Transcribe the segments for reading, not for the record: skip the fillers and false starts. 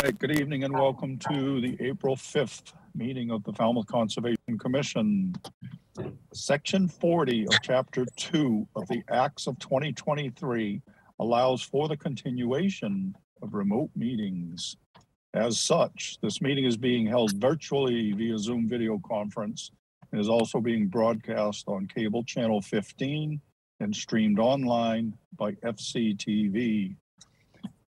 right, good evening and welcome to the April 5th meeting of the Falmouth Conservation Commission. Section 40 of Chapter 2 of the Acts of 2023 allows for the continuation of remote meetings. As such, this meeting is being held virtually via Zoom video conference and is also being broadcast on cable channel 15 and streamed online by FCTV.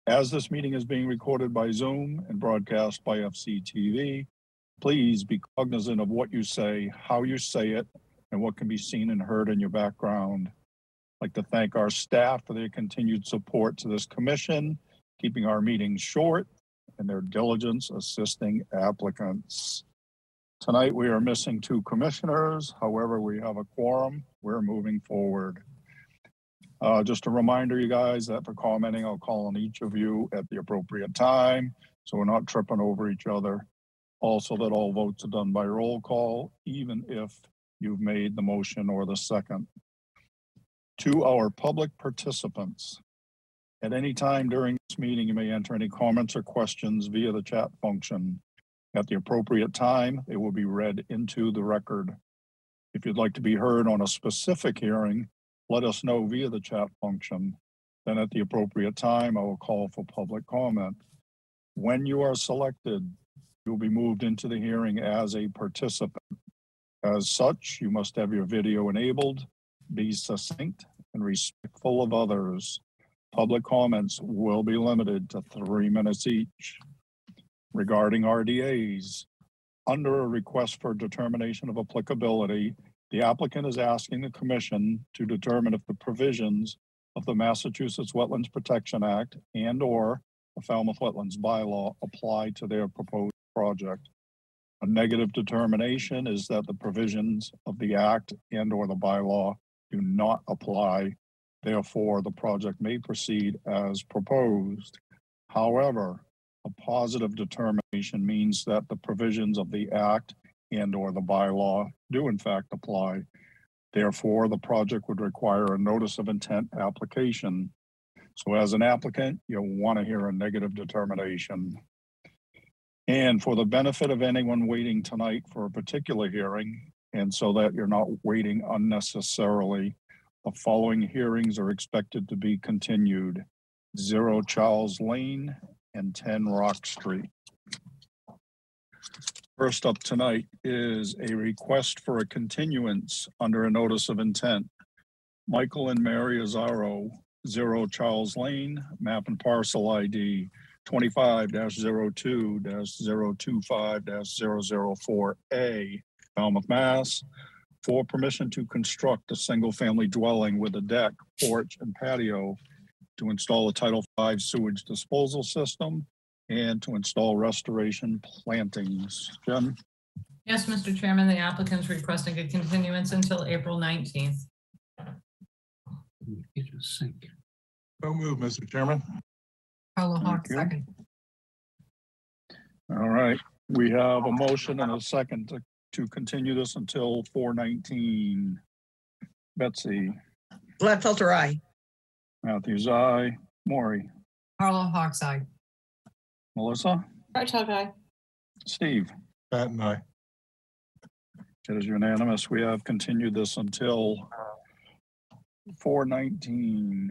As this meeting is being recorded by Zoom and broadcast by FCTV, please be cognizant of what you say, how you say it, and what can be seen and heard in your background. I'd like to thank our staff for their continued support to this commission, keeping our meetings short, and their diligence assisting applicants. Tonight, we are missing 2 commissioners. However, we have a quorum. We're moving forward. Just a reminder, you guys, that for commenting, I'll call on each of you at the appropriate time, so we're not tripping over each other. Also, that all votes are done by roll call, even if you've made the motion or the second. To our public participants, at any time during this meeting, you may enter any comments or questions via the chat function. At the appropriate time, it will be read into the record. If you'd like to be heard on a specific hearing, let us know via the chat function. Then at the appropriate time, I will call for public comment. When you are selected, you'll be moved into the hearing as a participant. As such, you must have your video enabled, be succinct and respectful of others. Public comments will be limited to 3 minutes each. Regarding RDAs, under a request for determination of applicability, the applicant is asking the commission to determine if the provisions of the Massachusetts Wetlands Protection Act and/or the Falmouth Wetlands Bylaw apply to their proposed project. A negative determination is that the provisions of the act and/or the bylaw do not apply. Therefore, the project may proceed as proposed. However, a positive determination means that the provisions of the act and/or the bylaw do in fact apply. Therefore, the project would require a notice of intent application. So as an applicant, you'll want to hear a negative determination. And for the benefit of anyone waiting tonight for a particular hearing, and so that you're not waiting unnecessarily, the following hearings are expected to be continued: 0 Charles Lane and 10 Rock Street. First up tonight is a request for a continuance under a notice of intent. Michael and Mary Azzaro, 0 Charles Lane, map and parcel ID 25-02-025-004A, Falmouth, Mass, for permission to construct a single-family dwelling with a deck, porch, and patio, to install a Title V sewage disposal system, and to install restoration plantings. Jen? Yes, Mr. Chairman, the applicant's requesting a continuance until April 19th. So move, Mr. Chairman. Carla Hawk, you. second. All right, we have a motion and a second to continue this until 4/19. Betsy? Gladfelter, aye. Matthews, aye. Maury? Carla Hawk's aye. Melissa? Bartok, aye. Steve? Pat and I. It is unanimous. We have continued this until 4/19.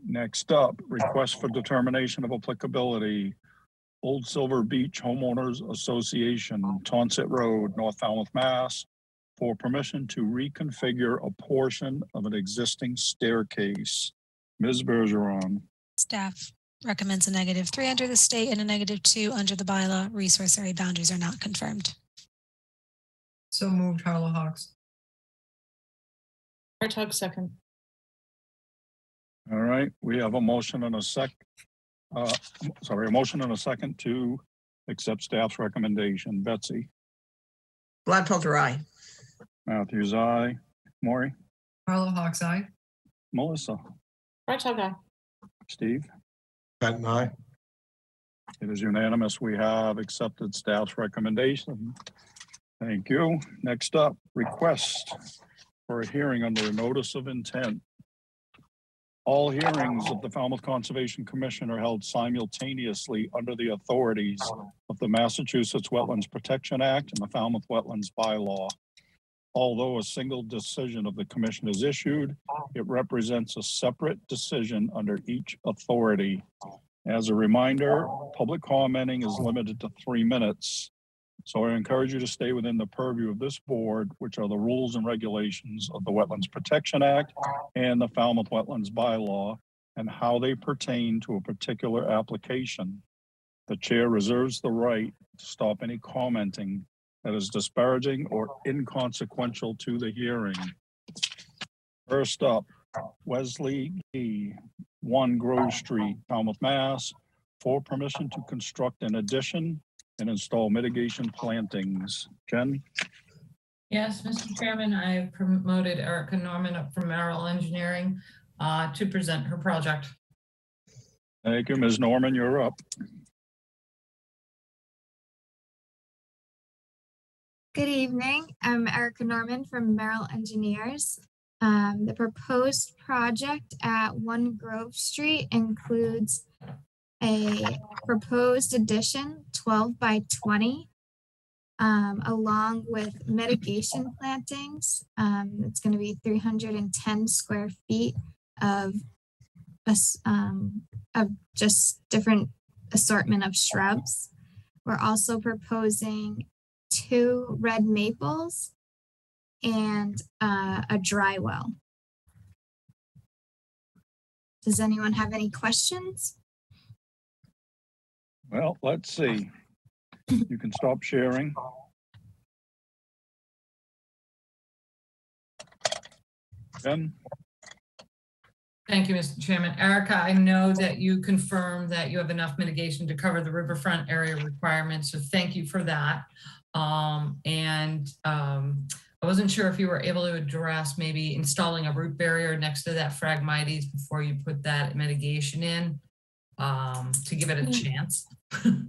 Next up, request for determination of applicability. Old Silver Beach Homeowners Association, Tonsett Road, North Falmouth, Mass, for permission to reconfigure a portion of an existing staircase. Ms. Bergeron. Staff recommends a -3 under the state and a -2 under the bylaw. Resource area boundaries are not confirmed. So moved, Carla Hawks. Bartok, second. All right, we have a motion and a a motion and a second to accept staff's recommendation. Betsy? Gladfelter, aye. Matthews, aye. Maury? Carla Hawk's aye. Melissa? Bartok, aye. Steve? Pat and I. It is unanimous. We have accepted staff's recommendation. Thank you. Next up, request for a hearing under a notice of intent. All hearings of the Falmouth Conservation Commission are held simultaneously under the authorities of the Massachusetts Wetlands Protection Act and the Falmouth Wetlands Bylaw. Although a single decision of the commission is issued, it represents a separate decision under each authority. As a reminder, public commenting is limited to 3 minutes. So I encourage you to stay within the purview of this board, which are the rules and regulations of the Wetlands Protection Act and the Falmouth Wetlands Bylaw, and how they pertain to a particular application. The chair reserves the right to stop any commenting that is disparaging or inconsequential to the hearing. First up, Wesley Gee, 1 Grove Street, Falmouth, Mass, for permission to construct an addition and install mitigation plantings. Jen? Yes, Mr. Chairman, I promoted Erica Norman up from Merrill Engineering to present her project. Thank you, Ms. Norman, you're up. Good evening. I'm Erica Norman from Merrill Engineers. The proposed project at 1 Grove Street includes a proposed addition, 12 by 20, along with mitigation plantings. It's going to be 310 square feet of just different assortment of shrubs. We're also proposing 2 red maples and a dry well. Does anyone have any questions? Well, let's see. You can stop sharing. Jen? Thank you, Mr. Chairman. Erica, I know that you confirmed that you have enough mitigation to cover the riverfront area requirements, so thank you for that. I wasn't sure if you were able to address maybe installing a root barrier next to that Phragmites before you put that mitigation in to give it a chance.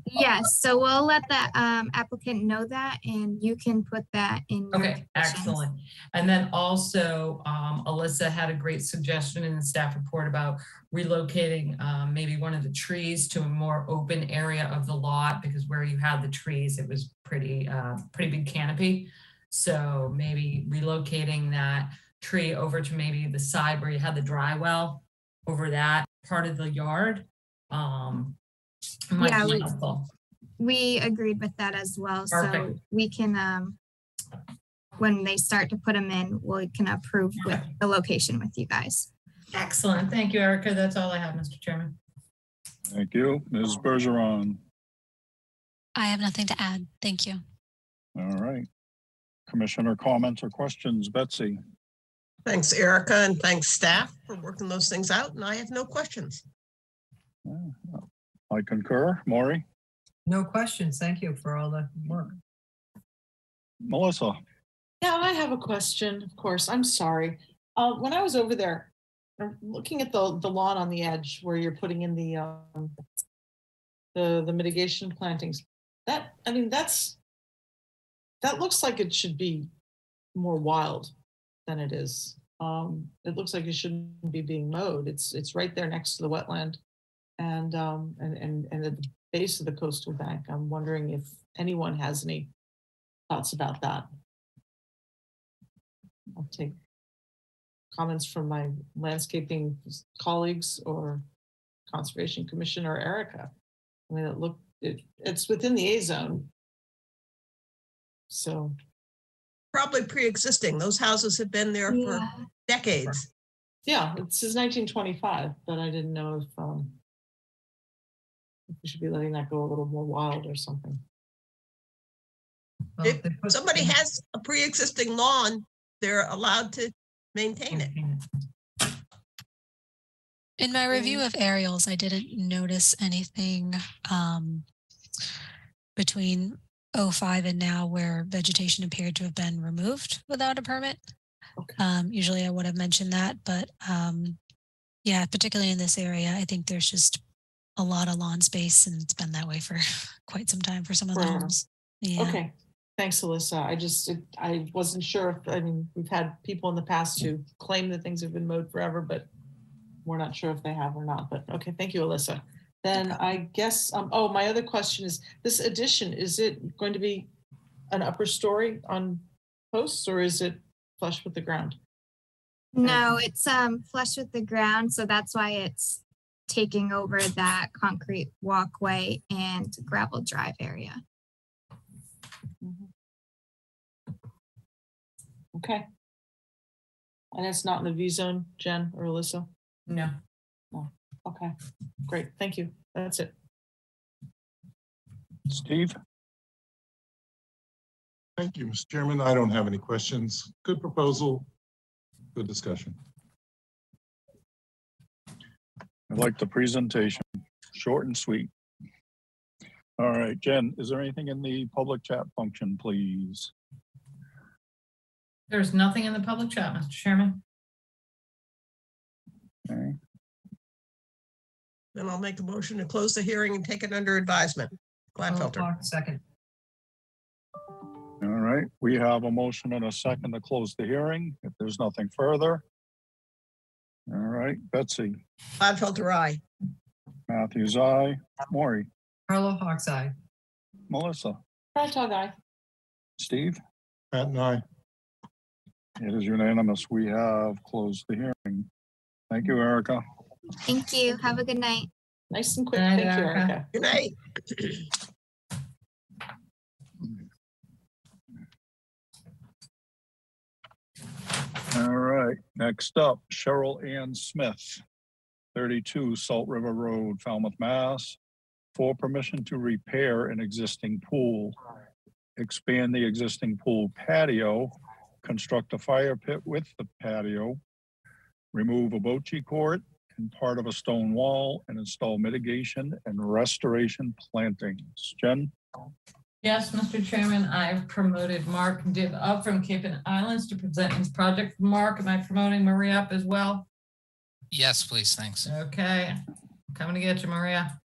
Yes, so we'll let the applicant know that, and you can put that in. your Okay, conditions. excellent. And then also, Alyssa had a great suggestion in the staff report about relocating maybe one of the trees to a more open area of the lot, because where you had the trees, it was pretty big canopy. So maybe relocating that tree over to maybe the side where you had the dry well over that part of the yard. Might Yeah, be helpful. We agreed with that as well. So Perfect. we can, when they start to put them in, we can approve with the location with you guys. Excellent. Thank you, Erica. That's all I have, Mr. Chairman. Thank you. Ms. Bergeron? I have nothing to add. Thank you. All right. Commissioner comments or questions? Betsy? Thanks, Erica, and thanks staff for working those things out. And I have no questions. I concur. Maury? No questions. Thank you for all the work. Melissa? Yeah, I have a question, of course. I'm sorry. When I was over there, looking at the lawn on the edge where you're putting in the mitigation plantings, that looks like it should be more wild than it is. It looks like it shouldn't be being mowed. It's right there next to the wetland and at the base of the coastal bank. I'm wondering if anyone has any thoughts about that. I'll take comments from my landscaping colleagues or Conservation Commission or Erica. I mean, it's within the A zone. So Probably pre-existing. Those houses have been there for Yeah. decades. yeah, it says 1925, but I didn't know if we should be letting that go a little more wild or something. Well, If they put- somebody has a pre-existing lawn, they're allowed to maintain it. In my review of aerials, I didn't notice anything between 05 and now where vegetation appeared to have been removed without a permit. Okay. Usually I would have mentioned that, but yeah, particularly in this area, I think there's just a lot of lawn space, and it's been that way for quite some time for some of the Forever. homes. Yeah. Okay, thanks, Alyssa. I wasn't sure if, we've had people in the past who claim that things have been mowed forever, but we're not sure if they have or not, but okay, thank you, Alyssa. Then I guess, oh, my other question is, this addition, is it going to be an upper story on posts or is it flush with the ground? No, it's flush with the ground, so that's why it's taking over that concrete walkway and gravel drive area. Okay. And it's not in the V zone, Jen or Alyssa? No. Okay, great, thank you. That's it. Steve? Thank you, Mr. Chairman. I don't have any questions. Good proposal. Good discussion. I like the presentation, short and sweet. All right, Jen, is there anything in the public chat function, please? There's nothing in the public chat, Mr. Chairman. Okay. Then I'll make a motion to close the hearing and take it under advisement. Gladfelter. Clark, second. All right, we have a motion and a second to close the hearing. If there's nothing further. All right, Betsy, Gladfelter, aye. Matthews, aye. Maury, Carlo Hawks, aye. Melissa, Frog eye. Steve, Pat and I. it is unanimous. We have closed the hearing. Thank you, Erica. Thank you. Have a good night. Nice and quick, Good night, thank you, Erica. Erica. Good night. All right, next up, Cheryl Ann Smith, 32 Salt River Road, Falmouth, Mass. For permission to repair an existing pool, expand the existing pool patio, construct a fire pit with the patio, remove a bocce court and part of a stone wall, and install mitigation and restoration plantings. Jen? Yes, Mr. Chairman, I've promoted Mark Dibb up from Cape and Islands to present his project. Mark, am I promoting Maria up as well? Yes, please, thanks. Okay, coming to get you, Maria.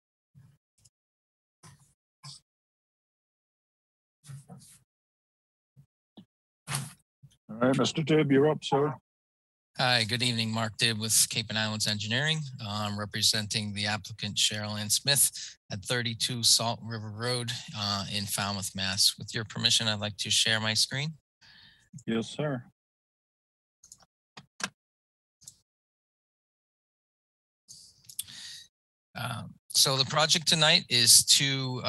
All right, Mr. Dibb, you're up, sir. Hi, good evening. Mark Dibb with Cape and Islands Engineering, representing the applicant Cheryl Ann Smith at 32 Salt River Road in Falmouth, Mass. With your permission, I'd like to share my screen. Yes, sir. So the project tonight is to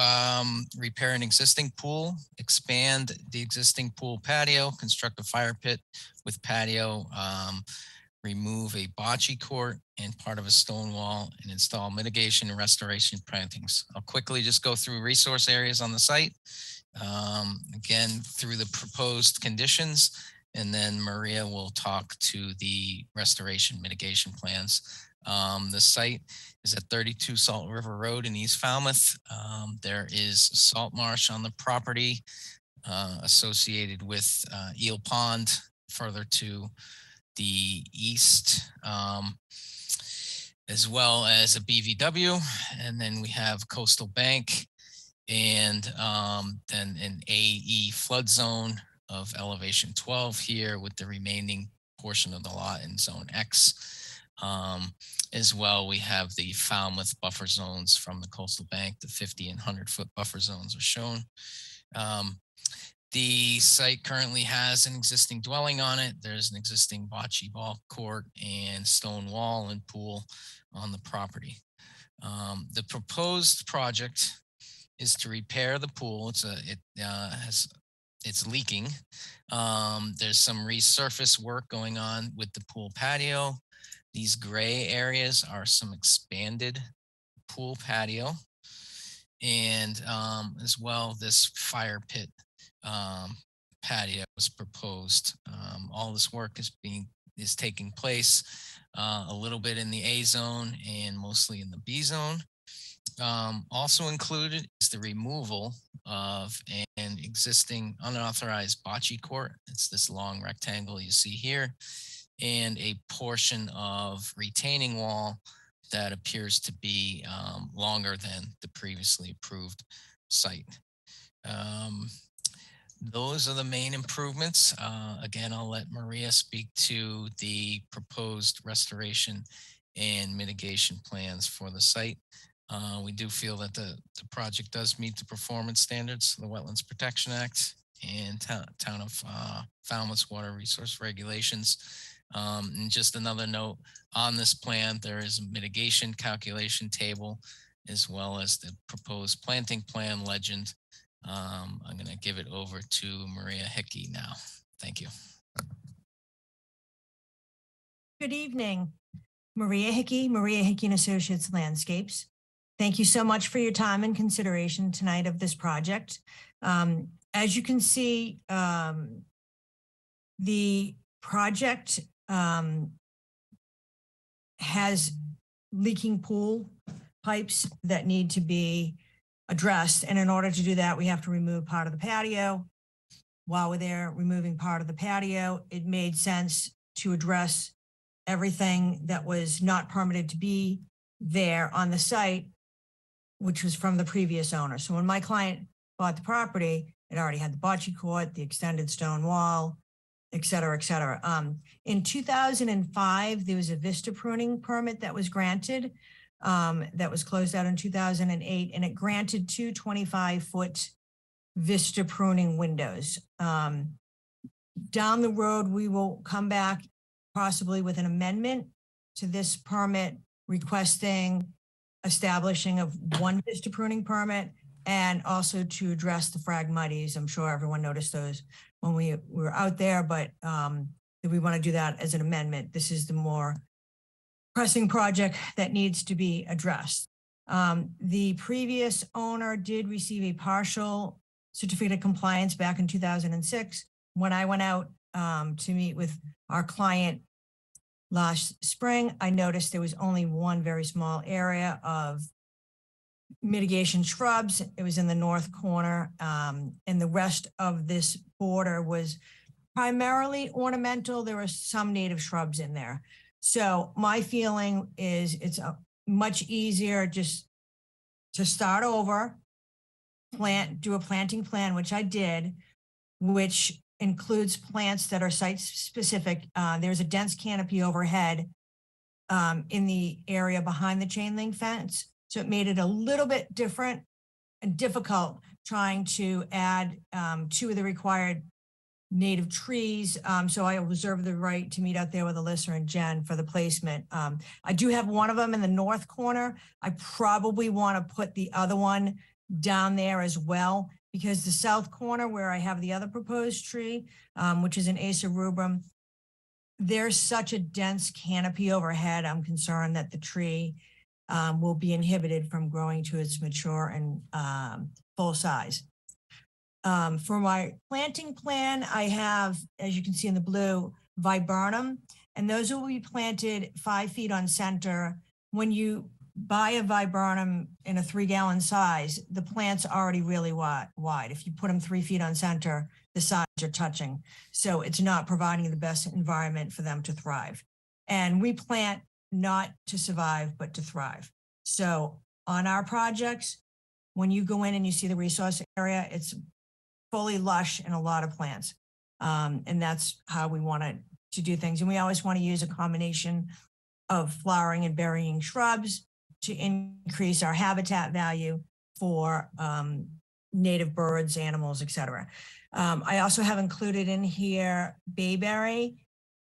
repair an existing pool, expand the existing pool patio, construct a fire pit with patio, remove a bocce court and part of a stone wall, and install mitigation and restoration plantings. I'll quickly just go through resource areas on the site, again, through the proposed conditions, and then Maria will talk to the restoration mitigation plans. The site is at 32 Salt River Road in East Falmouth. There is salt marsh on the property associated with Eel Pond further to the east, as well as a BVW. And then we have Coastal Bank and then an AE flood zone of elevation 12 here with the remaining portion of the lot in zone X. As well, we have the Falmouth buffer zones from the Coastal Bank. The 50 and 100-foot buffer zones are shown. The site currently has an existing dwelling on it. There's an existing bocce ball court and stone wall and pool on the property. The proposed project is to repair the pool. It's leaking. There's some resurface work going on with the pool patio. These gray areas are some expanded pool patio, and as well, this fire pit patio was proposed. All this work is taking place a little bit in the A zone and mostly in the B zone. Also included is the removal of an existing unauthorized bocce court. It's this long rectangle you see here, and a portion of retaining wall that appears to be longer than the previously approved site. Those are the main improvements. Again, I'll let Maria speak to the proposed restoration and mitigation plans for the site. We do feel that the project does meet the performance standards of the Wetlands Protection Act and town of Falmouth's water resource regulations. And just another note on this plan, there is a mitigation calculation table as well as the proposed planting plan legend. I'm going to give it over to Maria Hickey now. Thank you. Good evening. Maria Hickey and Associates Landscapes. Thank you so much for your time and consideration tonight of this project. As you can see, the project has leaking pool pipes that need to be addressed. And in order to do that, we have to remove part of the patio. While we're there removing part of the patio, it made sense to address everything that was not permitted to be there on the site, which was from the previous owner. So when my client bought the property, it already had the bocce court, the extended stone wall, et cetera, et cetera. In 2005, there was a vista pruning permit that was granted that was closed out in 2008, and it granted two 25-foot vista pruning windows. Down the road, we will come back possibly with an amendment to this permit requesting establishing of one vista pruning permit and also to address the phragmites. I'm sure everyone noticed those when we were out there, but we want to do that as an amendment. This is the more pressing project that needs to be addressed. The previous owner did receive a partial certificate of compliance back in 2006. When I went out to meet with our client last spring, I noticed there was only one very small area of mitigation shrubs. It was in the north corner, and the rest of this border was primarily ornamental. There were some native shrubs in there. So my feeling is it's much easier just to start over, do a planting plan, which I did, which includes plants that are site specific. There's a dense canopy overhead in the area behind the chain link fence. So it made it a little bit different and difficult trying to add two of the required native trees. So I reserve the right to meet out there with Alyssa and Jen for the placement. I do have one of them in the north corner. I probably want to put the other one down there as well, because the south corner where I have the other proposed tree, which is an Acer rubrum, there's such a dense canopy overhead. I'm concerned that the tree will be inhibited from growing to its mature and full size. For my planting plan, I have, as you can see in the blue, viburnum, and those will be planted 5 feet on center. When you buy a viburnum in a 3-gallon size, the plant's already really wide. If you put them 3 feet on center, the sides are touching. So it's not providing the best environment for them to thrive. And we plant not to survive, but to thrive. So on our projects, when you go in and you see the resource area, it's fully lush and a lot of plants. And that's how we want to do things. And we always want to use a combination of flowering and burying shrubs to increase our habitat value for native birds, animals, et cetera. I also have included in here bayberry,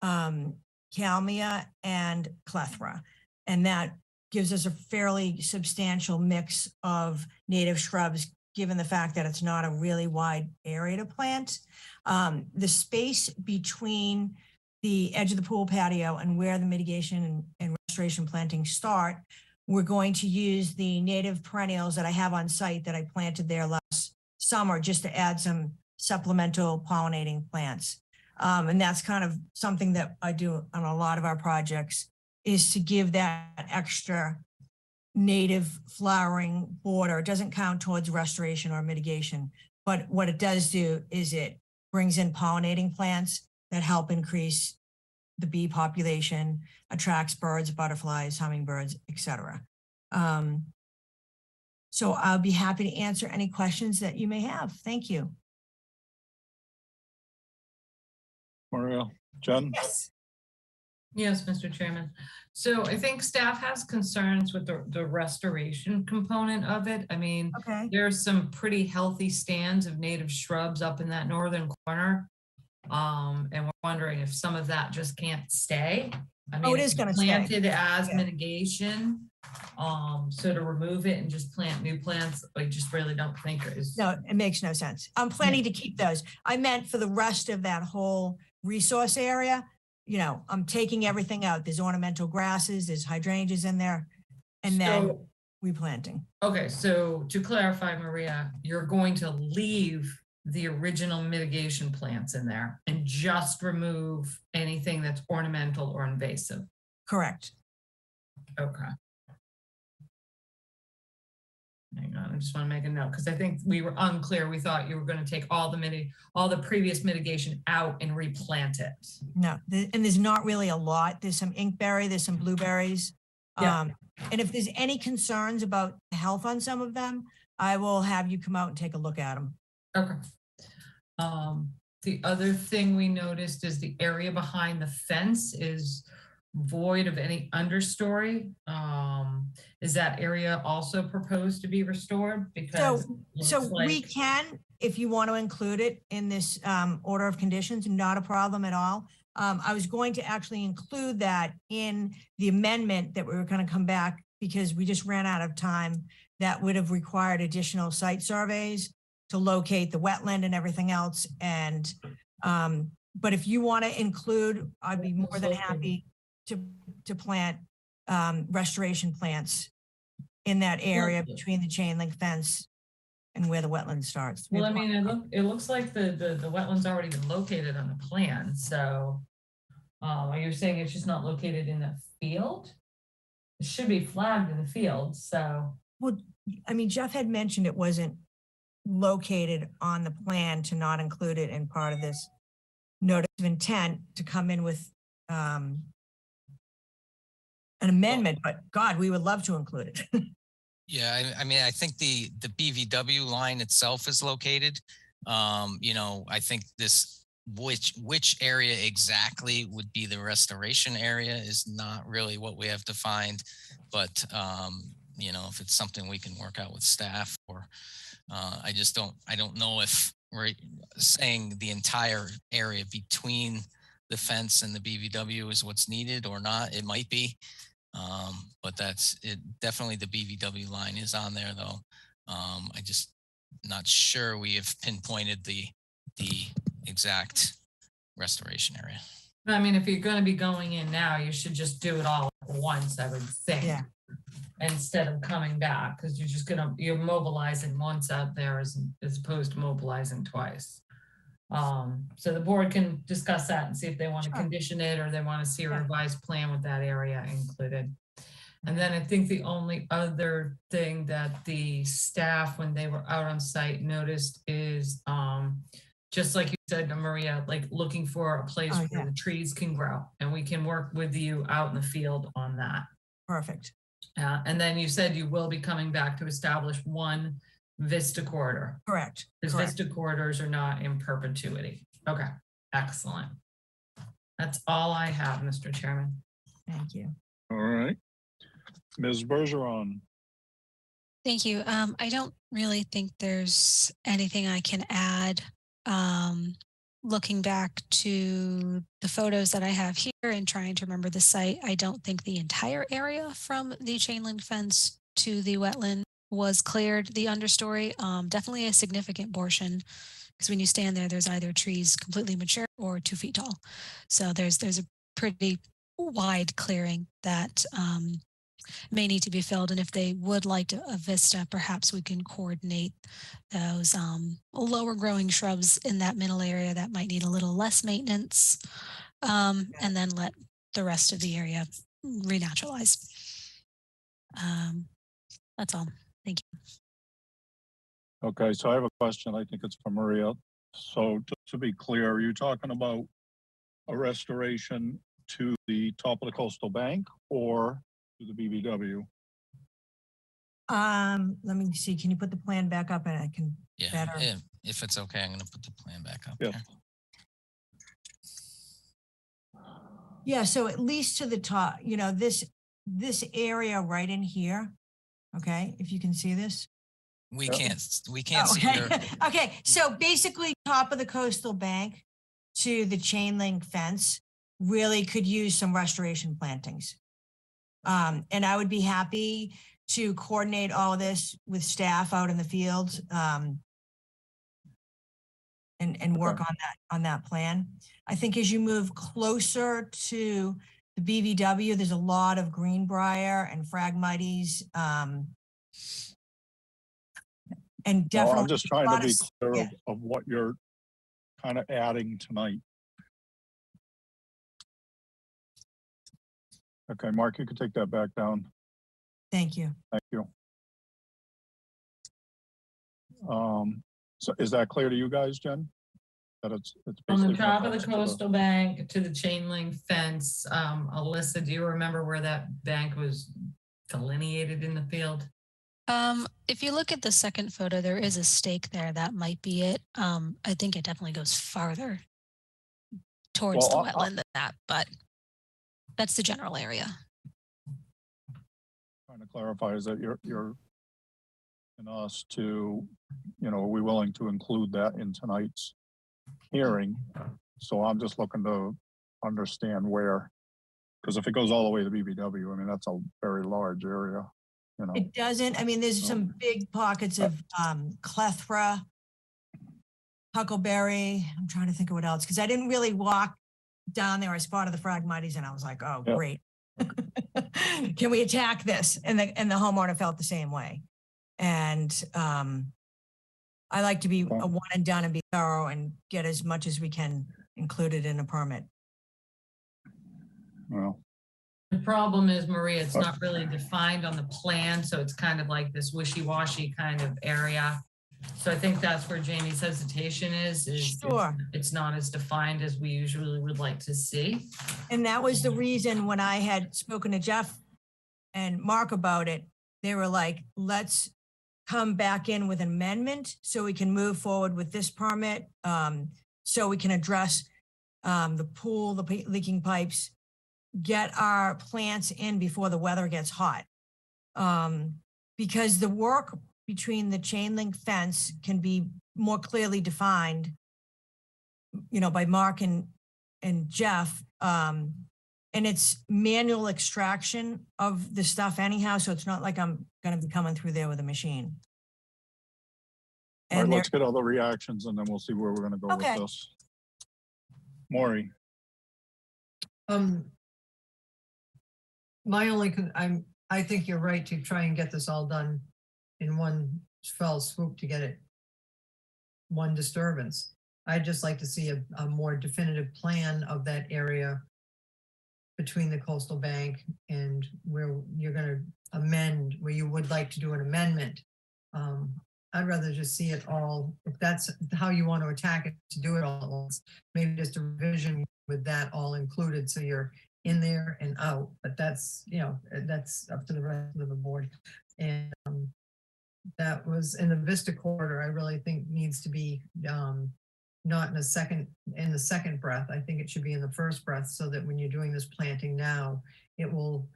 kalmia, and clethra. And that gives us a fairly substantial mix of native shrubs, given the fact that it's not a really wide area to plant. The space between the edge of the pool patio and where the mitigation and restoration plantings start, we're going to use the native perennials that I have on site that I planted there last summer just to add some supplemental pollinating plants. And that's kind of something that I do on a lot of our projects, is to give that extra native flowering border. It doesn't count towards restoration or mitigation, but what it does do is it brings in pollinating plants that help increase the bee population, attracts birds, butterflies, hummingbirds, etc. So I'll be happy to answer any questions that you may have. Thank you. Maria, Jen? Yes. Yes, Mr. Chairman. So I think staff has concerns with the restoration component of it. I mean, Okay. there's some pretty healthy stands of native shrubs up in that northern corner. And we're wondering if some of that just can't stay. I Oh, mean, it it's is gonna stay. planted as Yeah. mitigation. So to remove it and just plant new plants, I just really don't think is. No, it makes no sense. I'm planning to keep those. I meant for the rest of that whole resource area, you know, I'm taking everything out. There's ornamental grasses, there's hydrangeas in there, and then So- replanting. Okay, so to clarify, Maria, you're going to leave the original mitigation plants in there and just remove anything that's ornamental or invasive. Correct. Okay. Hang on, I just want to make a note because I think we were unclear. We thought you were going to take all the previous mitigation out and replant it. No, and there's not really a lot. There's some inkberry, there's some blueberries. Yeah. And if there's any concerns about the health on some of them, I will have you come out and take a look at them. Okay. The other thing we noticed is the area behind the fence is void of any understory. Is that area also proposed to be restored? Because it So looks we like- can, if you want to include it in this order of conditions, not a problem at all. I was going to actually include that in the amendment that we were going to come back because we just ran out of time. That would have required additional site surveys to locate the wetland and everything else. And, but if you want to include, I'd be more than happy to plant restoration plants in that area Lovely. between the chain link fence and where the wetland starts. Well, I mean, it looks like the wetland's already been located on the plan, so are you saying it's just not located in the field? It should be flagged in the field, so. Well, I mean, Jeff had mentioned it wasn't located on the plan to not include it in part of this notice of intent to come in with an amendment, but God, we would love to include it. Yeah, I mean, I think the BVW line itself is located. You know, I think this which area exactly would be the restoration area is not really what we have defined, but you know, if it's something we can work out with staff, or I don't know if we're saying the entire area between the fence and the BVW is what's needed or not. It might be. But that's it. Definitely the BVW line is on there though. I just not sure we have pinpointed the exact restoration area. I mean, if you're gonna be going in now, you should just do it all at once, I would think. Yeah. Instead of coming back, because you're mobilizing once out there as opposed to mobilizing twice. So the board can discuss that and see if they want to Sure. condition it or they want to see a Yeah. revised plan with that area included. And then I think the only other thing that the staff, when they were out on site, noticed is just like you said, Maria, like looking for a place Oh, where yeah. the trees can grow, and we can work with you out in the field on that. Perfect. And then you said you will be coming back to establish one Vista corridor. Correct. Because Correct. Vista corridors are not in perpetuity. Okay, excellent. That's all I have, Mr. Chairman. Thank you. All right. Ms. Bergeron. Thank you. I don't really think there's anything I can add. Looking back to the photos that I have here and trying to remember the site, I don't think the entire area from the chain link fence to the wetland was cleared, the understory. Definitely a significant portion, because when you stand there, there's either trees completely mature or 2 feet tall. So there's a pretty wide clearing that may need to be filled. And if they would like a vista, perhaps we can coordinate those lower growing shrubs in that middle area that might need a little less maintenance, and then let the rest of the area renaturalize. That's all. Thank you. Okay, so I have a question. I think it's for Maria. So just to be clear, are you talking about a restoration to the top of the coastal bank or to the BBW? Let me see. Can you put the plan back up and I can Yeah, better? if it's okay, I'm gonna put the plan back up Yeah. there. Yeah, so at least to the top, this area right in here, okay, if you can see this. We Yeah. can't Oh, see okay. your, Okay, so basically top of the coastal bank to the chain link fence really could use some restoration plantings. And I would be happy to coordinate all of this with staff out in the field, and work on that plan. I think as you move closer to the BVW, there's a lot of greenbrier and Phragmites, and No, definitely I'm just a trying to lot be of clear yeah. of what you're kind of adding tonight. Okay, Mark, you can take that back down. Thank you. Thank you. So is that clear to you guys, Jen? That it's From the basically top of the next to coastal bank to the chain link fence, Alyssa, do you remember where that bank was delineated in the field? If you look at the second photo, there is a stake there. That might be it. I think it definitely goes farther towards Well, the wetland than that, but that's the general area. Trying to clarify is that you're and us to, are we willing to include that in tonight's hearing? So I'm just looking to understand where, because if it goes all the way to BBW, I mean, that's a very large area, It doesn't, I mean, there's some big pockets of clethra, huckleberry. I'm trying to think of what else, because I didn't really walk down there. I spotted the Phragmites and I was like, oh, Yep. great. Can we attack this? And the homeowner felt the same way. And I like to be a one and done and be thorough and get as much as we can included in a permit. Well, The problem is, Maria, it's not really defined on the plan, so it's kind of like this wishy-washy kind of area. So I think that's where Jamie's hesitation is Sure. it's not as defined as we usually would like to see. And that was the reason when I had spoken to Jeff and Mark about it, they were like, let's come back in with an amendment so we can move forward with this permit, so we can address the pool, the leaking pipes, get our plants in before the weather gets hot. Because the work between the chain link fence can be more clearly defined, by Mark and Jeff. And it's manual extraction of the stuff anyhow, so it's not like I'm gonna be coming through there with a machine. all right, And let's get all the reactions and then we'll see where we're gonna go Okay. with this. Maury, My only, I think you're right to try and get this all done in one fell swoop to get it one disturbance. I'd just like to see a more definitive plan of that area between the coastal bank and where you're going to amend, where you would like to do an amendment. I'd rather just see it all, if that's how you want to attack it, to do it all at once. Maybe just a revision with that all included, so you're in there and out. But that's, that's up to the rest of the board. And that was in the Vista corridor. I really think needs to be not in the second breath. I think it should be in the first breath, so that when you're doing this planting now, it will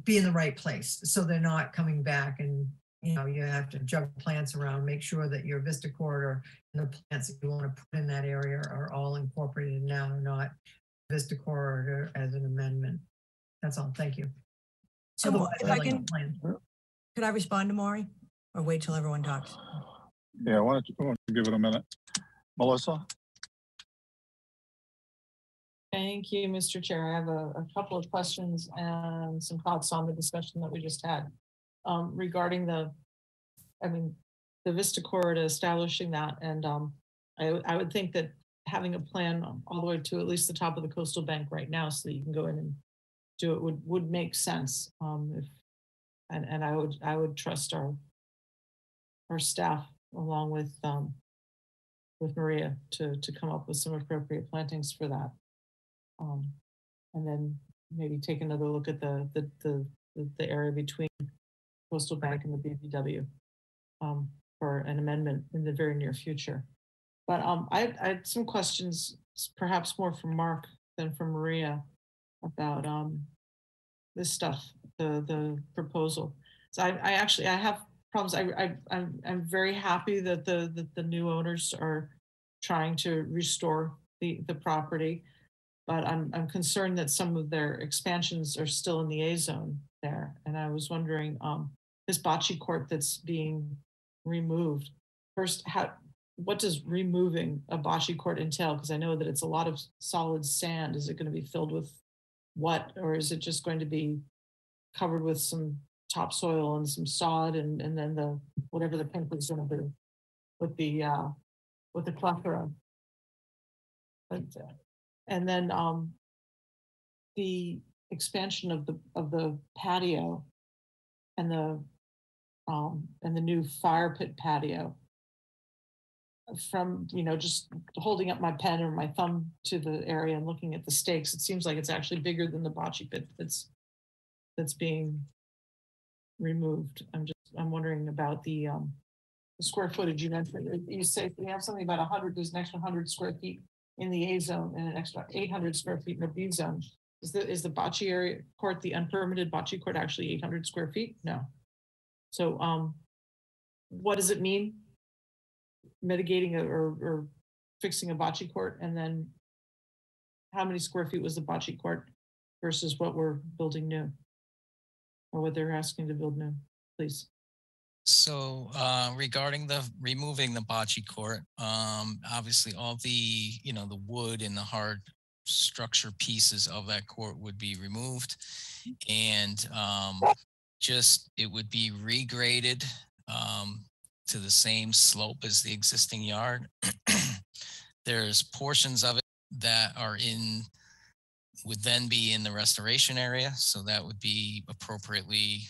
be in the right place. So they're not coming back and you have to juggle plants around, make sure that your Vista corridor and the plants that you want to put in that area are all incorporated now, not Vista corridor as an amendment. That's all. Thank you. so Otherwise, if I I like the can, plan. could I respond to Maury or wait till everyone talks? yeah, why don't you give it a minute? Melissa? Thank you, Mr. Chair. I have a couple of questions and some thoughts on the discussion that we just had. Regarding the Vista corridor, establishing that, and I would think that having a plan all the way to at least the top of the coastal bank right now, so that you can go in and do it would make sense. And I would trust our staff along with Maria to come up with some appropriate plantings for that. And then maybe take another look at the area between coastal bank and the BVW for an amendment in the very near future. But I had some questions, perhaps more from Mark than from Maria about this stuff, the proposal. So I actually have problems. I'm very happy that the new owners are trying to restore the property, but I'm concerned that some of their expansions are still in the A zone there. And I was wondering, this bocce court that's being removed, first, what does removing a bocce court entail? Because I know that it's a lot of solid sand. Is it going to be filled with what, or is it just going to be covered with some topsoil and some sod and then the whatever the pink is going to be with the plethora? And then the expansion of the patio and the new fire pit patio. From just holding up my pen or my thumb to the area and looking at the stakes, it seems like it's actually bigger than the bocce pit that's being removed. I'm wondering about the square footage you mentioned. You say we have something about 100. There's an extra 100 square feet in the A zone and an extra 800 square feet in the B zone. Is the bocce area court, the unpermitted bocce court, actually 800 square feet? No. So what does it mean? Mitigating or fixing a bocce court, and then how many square feet was the bocce court versus what we're building new, or what they're asking to build new, please? So regarding the removing the bocce court, obviously all the the wood and the hard structure pieces of that court would be removed, and it would be regraded to the same slope as the existing yard. There's portions of it that would then be in the restoration area. So that would be appropriately,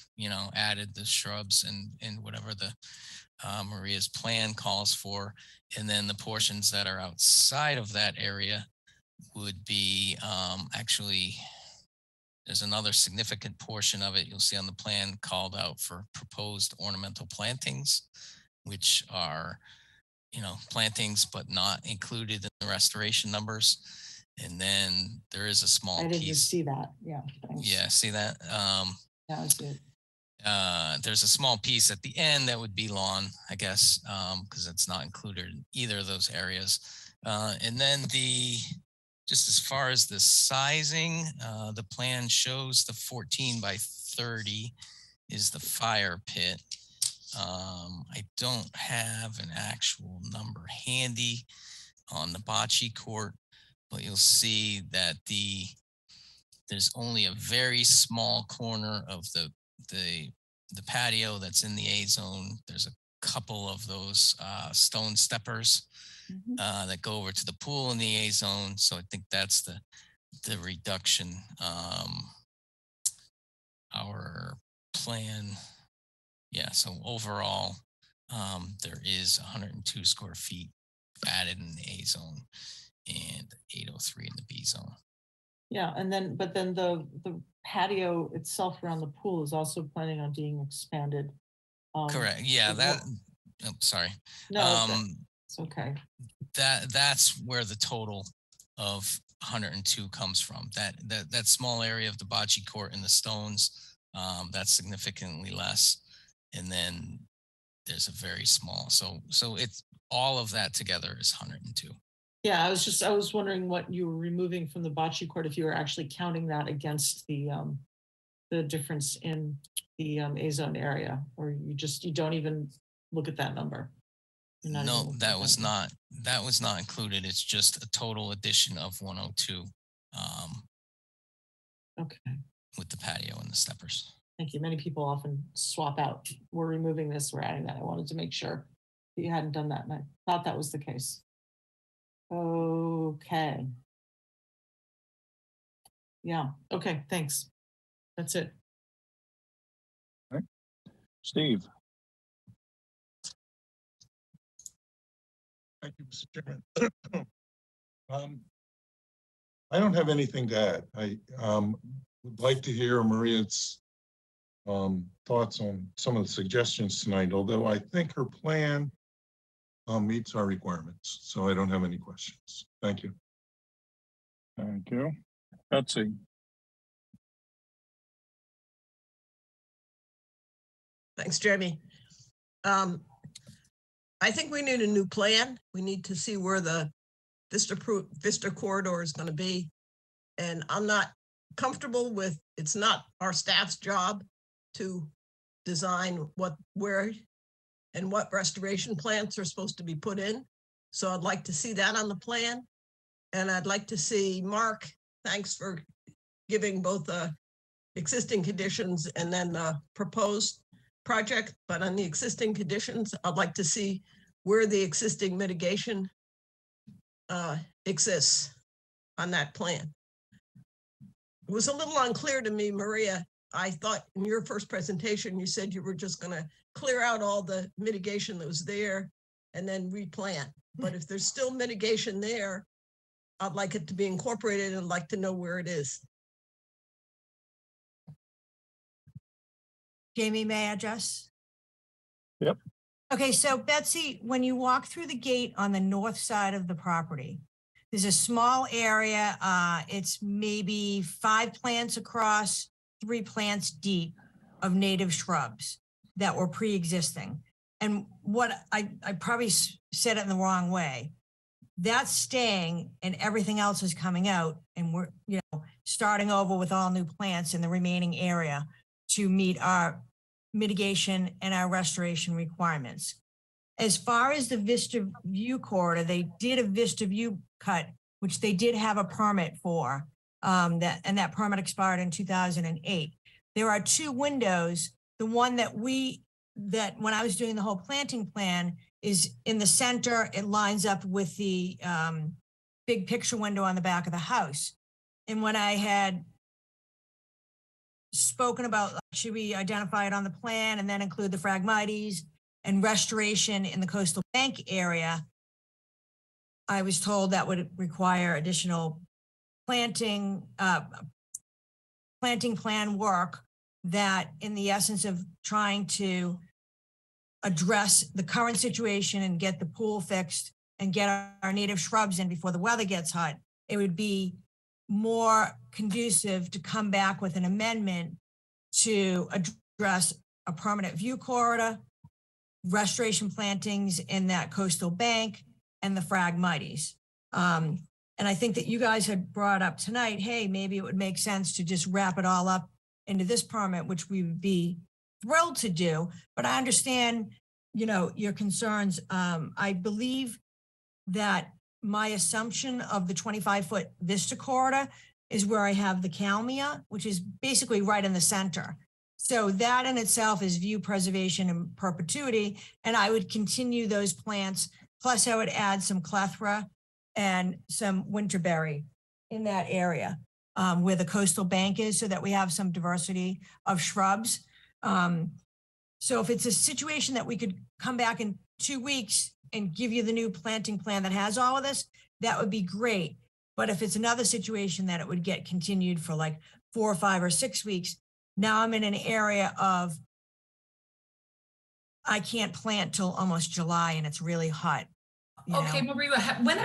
added, the shrubs and whatever the Maria's plan calls for. And then the portions that are outside of that area would be actually, there's another significant portion of it you'll see on the plan called out for proposed ornamental plantings, which are, plantings, but not included in the restoration numbers. And then there is a small piece. I didn't see that. Yeah. Thanks. Yeah, see that? Yeah, I see it. There's a small piece at the end that would be lawn, I guess, because it's not included in either of those areas. And then just as far as the sizing, the plan shows the 14 by 30 is the fire pit. I don't have an actual number handy on the bocce court, but you'll see that there's only a very small corner of the patio that's in the A zone. There's a couple of those stone steppers that go over to the pool in the A zone. So I think that's the reduction. Our plan. Yeah, so overall, there is 102 square feet added in the A zone and 803 in the B zone. Yeah, but then the patio itself around the pool is also planning on being expanded. Correct. Yeah, sorry. No, it's okay. That's where the total of 102 comes from. That small area of the bocce court and the stones, that's significantly less. And then there's a very small, so it's all of that together is 102. Yeah, I was wondering what you were removing from the bocce court, if you were actually counting that against the difference in the A zone area, or you don't even look at that number. No, that was not included. It's just a total addition of 102. Okay. With the patio and the steppers. Thank you. Many people often swap out. We're removing this, we're adding that. I wanted to make sure that you hadn't done that, and I thought that was the case. Okay. Yeah. Okay. Thanks. That's it. All right. Steve. Thank you, Mr. Chairman. I don't have anything to add. I would like to hear Maria's thoughts on some of the suggestions tonight, although I think her plan meets our requirements. So I don't have any questions. Thank you. Thank you. Betsy, Thanks, Jamie. I think we need a new plan. We need to see where the Vista corridor is going to be. And I'm not comfortable with, it's not our staff's job to design where and what restoration plants are supposed to be put in. So I'd like to see that on the plan. And I'd like to see, Mark, thanks for giving both the existing conditions and then the proposed project. But on the existing conditions, I'd like to see where the existing mitigation exists on that plan. It was a little unclear to me, Maria. I thought in your first presentation, you said you were just going to clear out all the mitigation that was there and then replant. But if there's still mitigation there, I'd like it to be incorporated and like to know where it is. Jamie, may I address? Yep. Okay, so Betsy, when you walk through the gate on the north side of the property, there's a small area. It's maybe 5 plants across, 3 plants deep of native shrubs that were pre-existing. And what I probably said it in the wrong way. That's staying and everything else is coming out, and we're, starting over with all new plants in the remaining area to meet our mitigation and our restoration requirements. As far as the Vista View corridor, they did a Vista View cut, which they did have a permit for, that permit expired in 2008. There are 2 windows. The one that when I was doing the whole planting plan is in the center. It lines up with the big picture window on the back of the house. And when I had spoken about, should we identify it on the plan and then include the Phragmites and restoration in the coastal bank area, I was told that would require additional planting plan work, that in the essence of trying to address the current situation and get the pool fixed and get our native shrubs in before the weather gets hot, it would be more conducive to come back with an amendment to address a permanent view corridor, restoration plantings in that coastal bank, and the Phragmites. And I think that you guys had brought up tonight, hey, maybe it would make sense to just wrap it all up into this permit, which we would be thrilled to do. But I understand, your concerns. I believe that my assumption of the 25-foot Vista corridor is where I have the Kalmia, which is basically right in the center. So that in itself is view preservation in perpetuity. And I would continue those plants. Plus I would add some clethra and some winterberry in that area where the coastal bank is, so that we have some diversity of shrubs. So if it's a situation that we could come back in 2 weeks and give you the new planting plan that has all of this, that would be great. But if it's another situation that it would get continued for like 4 or 5 or 6 weeks, now I'm in an area of, I can't plant till almost July and it's really hot. Okay, Maria, when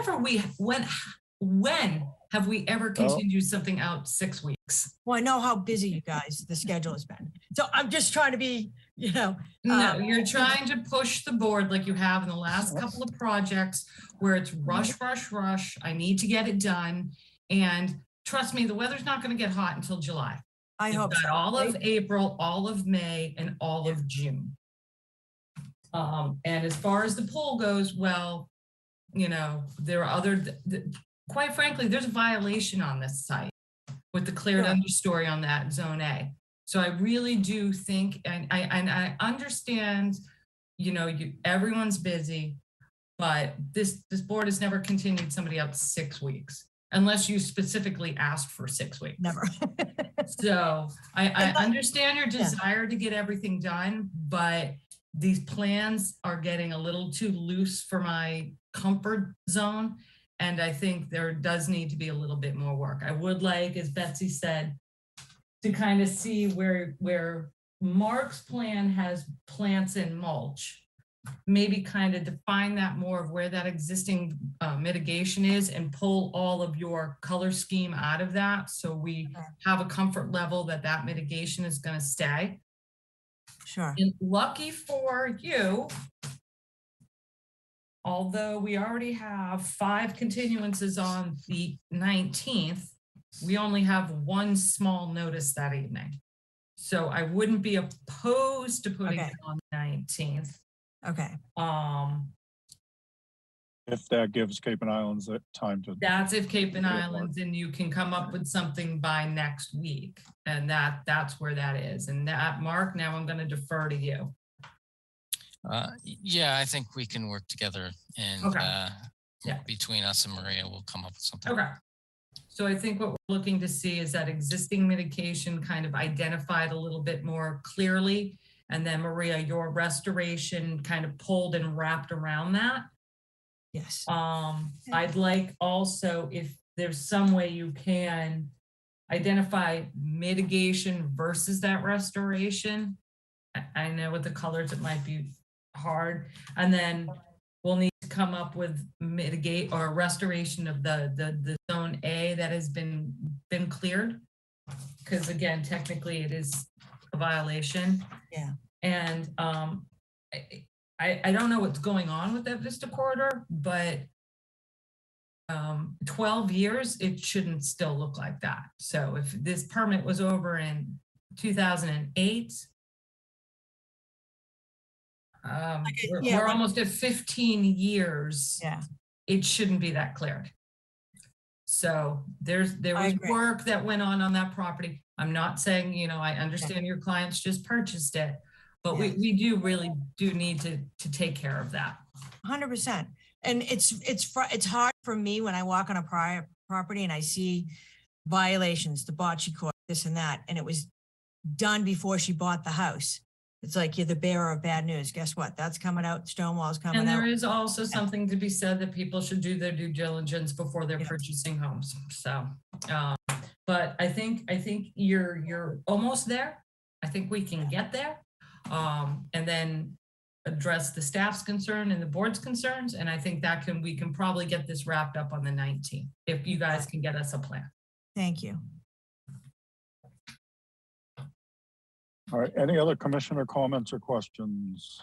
have we ever continued something out 6 weeks? Well, I know how busy you guys, the schedule has been. So I'm just trying to be, No, you're trying to push the board like you have in the last couple of projects where it's rush, rush, rush. I need to get it done. And trust me, the weather's not going to get hot until July. I hope You've got so. all of April, all of May, and all of June. And as far as the pool goes, well, there are quite frankly, there's a violation on this site with the cleared understory on that zone A. So I really do think, and I understand, everyone's busy, but this board has never continued somebody out 6 weeks unless you specifically asked for 6 weeks. Never. So I understand your desire to get everything done, but these plans are getting a little too loose for my comfort zone. And I think there does need to be a little bit more work. I would like, as Betsy said, to kind of see where Mark's plan has plants and mulch. maybe kind of define that more of where that existing mitigation is and pull all of your color scheme out of that. So we have a comfort level that that mitigation is going to stay. Sure. And lucky for you, although we already have 5 continuances on the 19th, we only have one small notice that evening. So I wouldn't be opposed to putting Okay. it on the 19th. Okay. If that gives Cape and Islands that time to, That's if Cape and Yeah, Mark. Islands and you can come up with something by next week. And that's where that is. And that, Mark, now I'm going to defer to you. Yeah, I think we can work together and Okay. Yeah. between us and Maria, we'll come up with something. Okay. So I think what we're looking to see is that existing mitigation kind of identified a little bit more clearly. And then Maria, your restoration kind of pulled and wrapped around that. Yes. I'd like also if there's some way you can identify mitigation versus that restoration. I know with the colors, it might be hard. And then we'll need to come up with mitigate or restoration of the zone A that has been cleared. Because again, technically it is a violation. Yeah. And I don't know what's going on with that Vista corridor, but 12 years, it shouldn't still look like that. So if this permit was over in 2008, yeah, we're but- almost at 15 years. Yeah. It shouldn't be that cleared. So there I was agree. work that went on that property. I'm not saying, you know, I understand your clients just purchased it, but Yeah. we do really need to take care of that. 100%. And it's hard for me when I walk on a prior property and I see violations, the bocce court, this and that, and it was done before she bought the house. It's like you're the bearer of bad news. Guess what? That's coming out. Stonewall's coming And there out. is also something to be said that people should do their due diligence before they're Yeah. purchasing homes. So, but I think you're almost there. I think we can get there. And then address the staff's concern and the board's concerns. And I think we can probably get this wrapped up on the 19th, if you guys can get us a plan. Thank you. all right, any other commissioner comments or questions?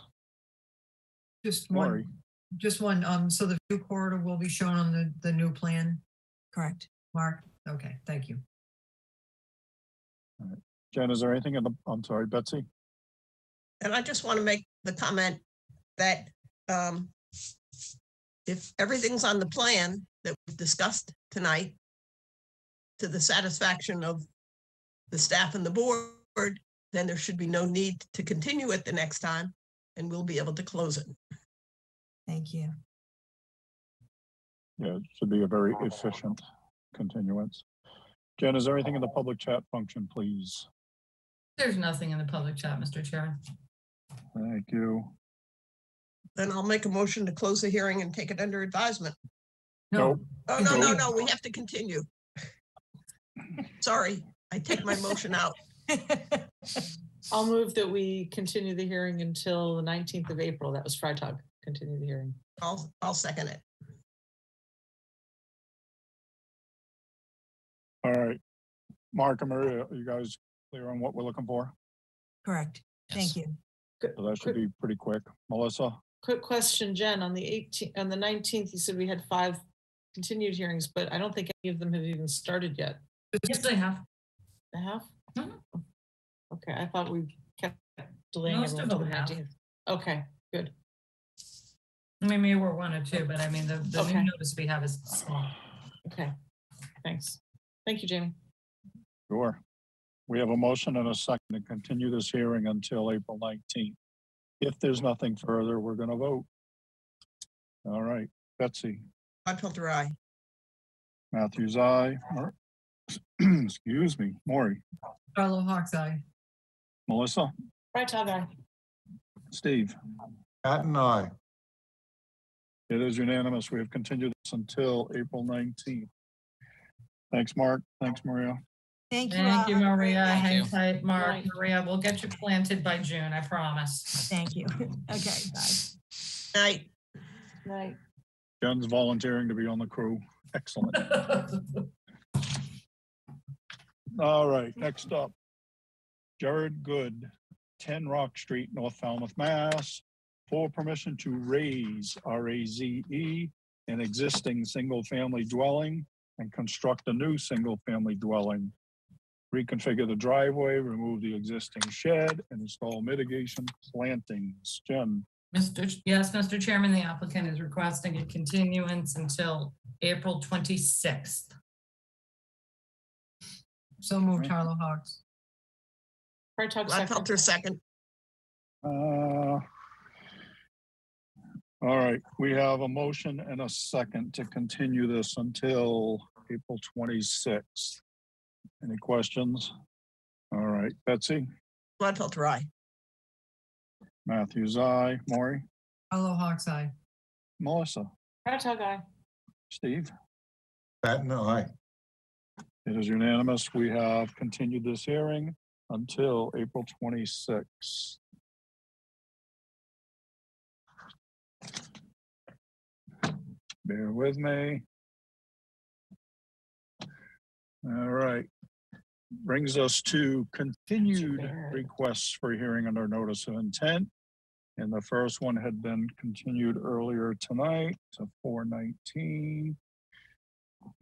Just Lori? one, so the view corridor will be shown on the new plan, Correct. Mark? Okay, thank you. Jen, is there anything I'm sorry, Betsy? And I just want to make the comment that if everything's on the plan that we've discussed tonight to the satisfaction of the staff and the board, then there should be no need to continue it the next time, and we'll be able to close it. Thank you. Yeah, it should be a very efficient continuance. Jen, is there anything in the public chat function, please? There's nothing in the public chat, Mr. Chairman. Thank you. Then I'll make a motion to close the hearing and take it under advisement. Nope. Oh, Continue. no, we have to continue. Sorry, I take my motion out. I'll move that we continue the hearing until the 19th of April. That was Freitag. Continue the hearing. I'll second it. All right. Mark and Maria, are you guys clear on what we're looking for? Correct. Yes. Thank you. So that should be pretty quick. Melissa? Quick question, Jen, on the 18th, on the 19th, you said we had 5 continued hearings, but I don't think any of them have even started yet. Yes, I have. They have? Mhm. Okay, I thought we kept delaying Most everyone of to the them have. 19th. Okay, good. I mean, maybe we're 1 or 2, but I mean, the Okay. new notice we have is small. Okay, thanks. Thank you, Jamie. Sure. We have a motion and a second to continue this hearing until April 19th. If there's nothing further, we're going to vote. All right, Betsy, Gladfelter, aye. Matthews, aye. Excuse me, Maury, Carlo Hawks Eye. Melissa, Freitag, aye. Steve. Pat and I. It is unanimous. We have continued this until April 19th. Thanks, Mark. Thanks, Maria. Thank you. Thank all. you, Have a great Maria. night. Thank Hang you. tight, Mark. Night. Maria, we'll get you planted by June, I promise. Thank you. Okay, bye. Night. Night. Jen's volunteering to be on the crew. Excellent. All right, next up. Jared Good, 10 Rock Street, North Falmouth, Mass. For permission to raise, RAZE, an existing single-family dwelling and construct a new single-family dwelling. Reconfigure the driveway, remove the existing shed, and install mitigation plantings. Jen, Yes, Mr. Chairman, the applicant is requesting a continuance until April 26th. So moved, Right. Harlow Hawks. Hurtog second. Gladfelter second. all right, we have a motion and a second to continue this until April 26th. Any questions? All right, Betsy, Gladfelter, aye. Matthews, aye. Maury, Harlow Hawks, aye. Melissa, Hurtog, aye. Steve? Patton, aye. It is unanimous. We have continued this hearing until April 26th. Bear with me. All right. Brings us to continued bad. requests for hearing under notice of intent. And the first one had been continued earlier tonight to 4/19.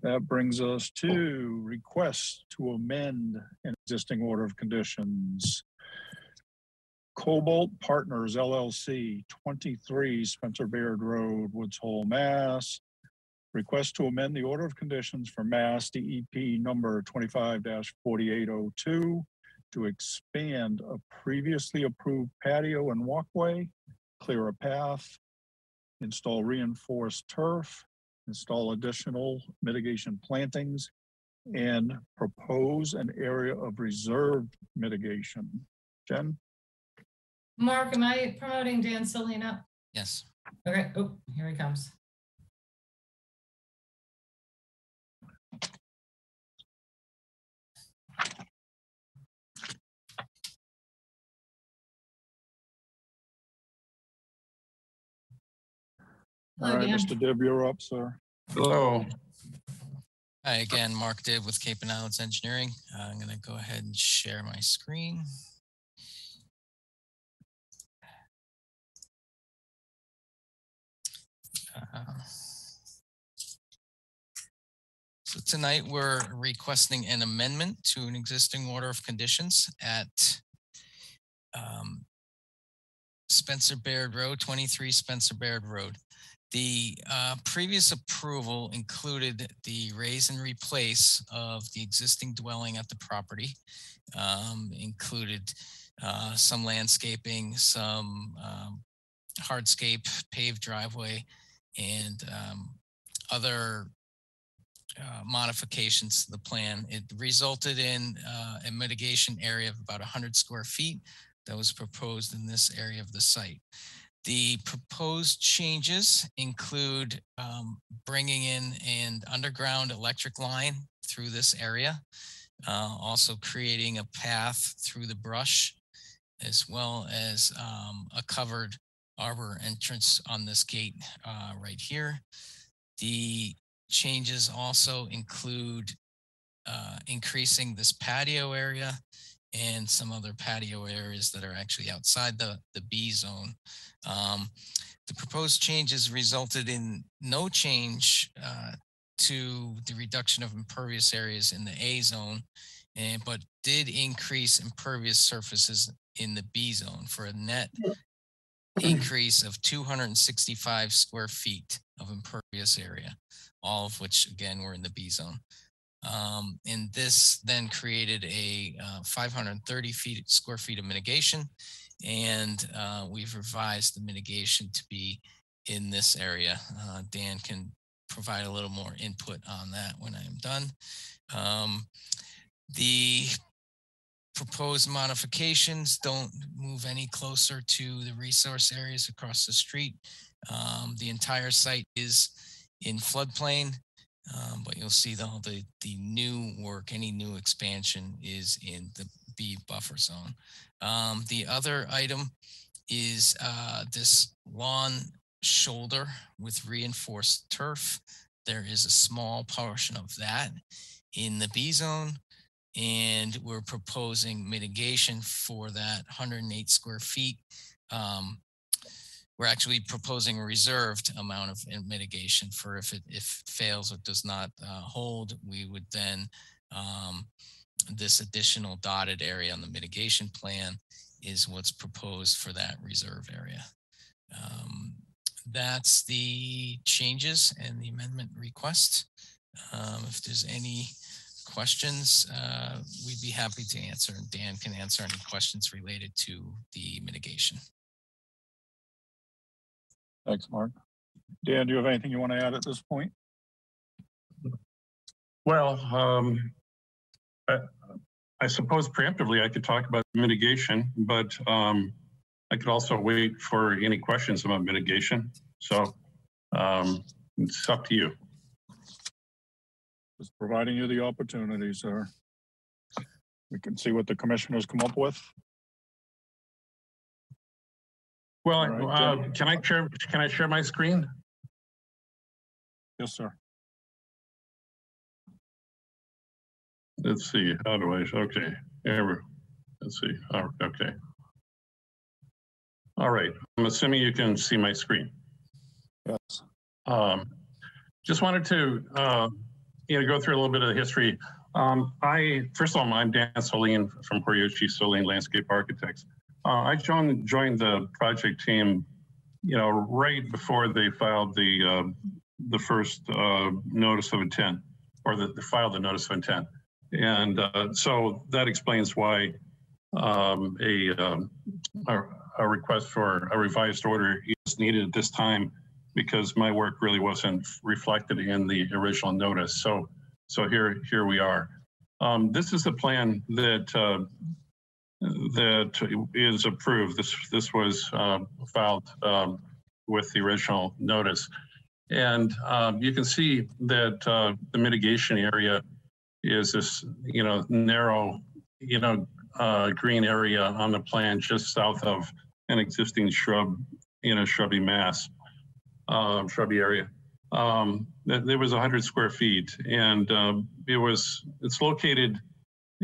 That brings us to requests to amend an existing order of conditions. Cobalt Partners LLC, 23 Spencer Baird Road, Woods Hole, Mass. Request to amend the order of conditions for Mass DEP number 25-4802 to expand a previously approved patio and walkway, clear a path, install reinforced turf, install additional mitigation plantings, and propose an area of reserved mitigation. Jen? Mark, am I promoting Dan Selena? Yes. Okay, oh, here he comes. All Hello, right, Dan. Mr. Dib, you're up, sir. Hello. Hi again, Mark Dibb with Cape and Islands Engineering. I'm going to go ahead and share my screen. So tonight we're requesting an amendment to an existing order of conditions at Spencer Baird Road, 23 Spencer Baird Road. The previous approval included the raise and replace of the existing dwelling at the property, included some landscaping, some hardscape, paved driveway, and other modifications to the plan. It resulted in a mitigation area of about 100 square feet that was proposed in this area of the site. The proposed changes include bringing in an underground electric line through this area, also creating a path through the brush, as well as a covered arbor entrance on this gate right here. The changes also include increasing this patio area and some other patio areas that are actually outside the B zone. The proposed changes resulted in no change to the reduction of impervious areas in the A zone, but did increase impervious surfaces in the B zone for a net increase of 265 square feet of impervious area, all of which again were in the B zone. And this then created a 530 square feet of mitigation, and we've revised the mitigation to be in this area. Dan can provide a little more input on that when I am done. The proposed modifications don't move any closer to the resource areas across the street. The entire site is in floodplain. But you'll see the new work, any new expansion is in the B buffer zone. The other item is this lawn shoulder with reinforced turf. There is a small portion of that in the B zone, and we're proposing mitigation for that 108 square feet. We're actually proposing a reserved amount of mitigation for if it fails or does not hold, we would then this additional dotted area on the mitigation plan is what's proposed for that reserve area. That's the changes and the amendment request. If there's any questions, we'd be happy to answer, and Dan can answer any questions related to the mitigation. Thanks, Mark. Dan, do you have anything you want to add at this point? Well, I suppose preemptively I could talk about mitigation, but I could also wait for any questions about mitigation. So it's up to you. Just providing you the opportunity, sir. We can see what the commissioners come up with. Well, right, can I share my screen? Yes, sir. Let's see. How do I? Okay. Let's see. Okay. All right. I'm assuming you can see my screen. Yes. Just wanted to go through a little bit of the history. First of all, I'm Dan Soline from Horiyoshi Soline Landscape Architects. I joined the project team, right before they filed the first notice of intent, or they filed the notice of intent, and so that explains why a request for a revised order is needed at this time, because my work really wasn't reflected in the original notice. So here we are. This is the plan that is approved. This was filed with the original notice, and you can see that the mitigation area is this narrow green area on the plan just south of an existing shrubby mass, shrubby area. There was 100 square feet, and it's located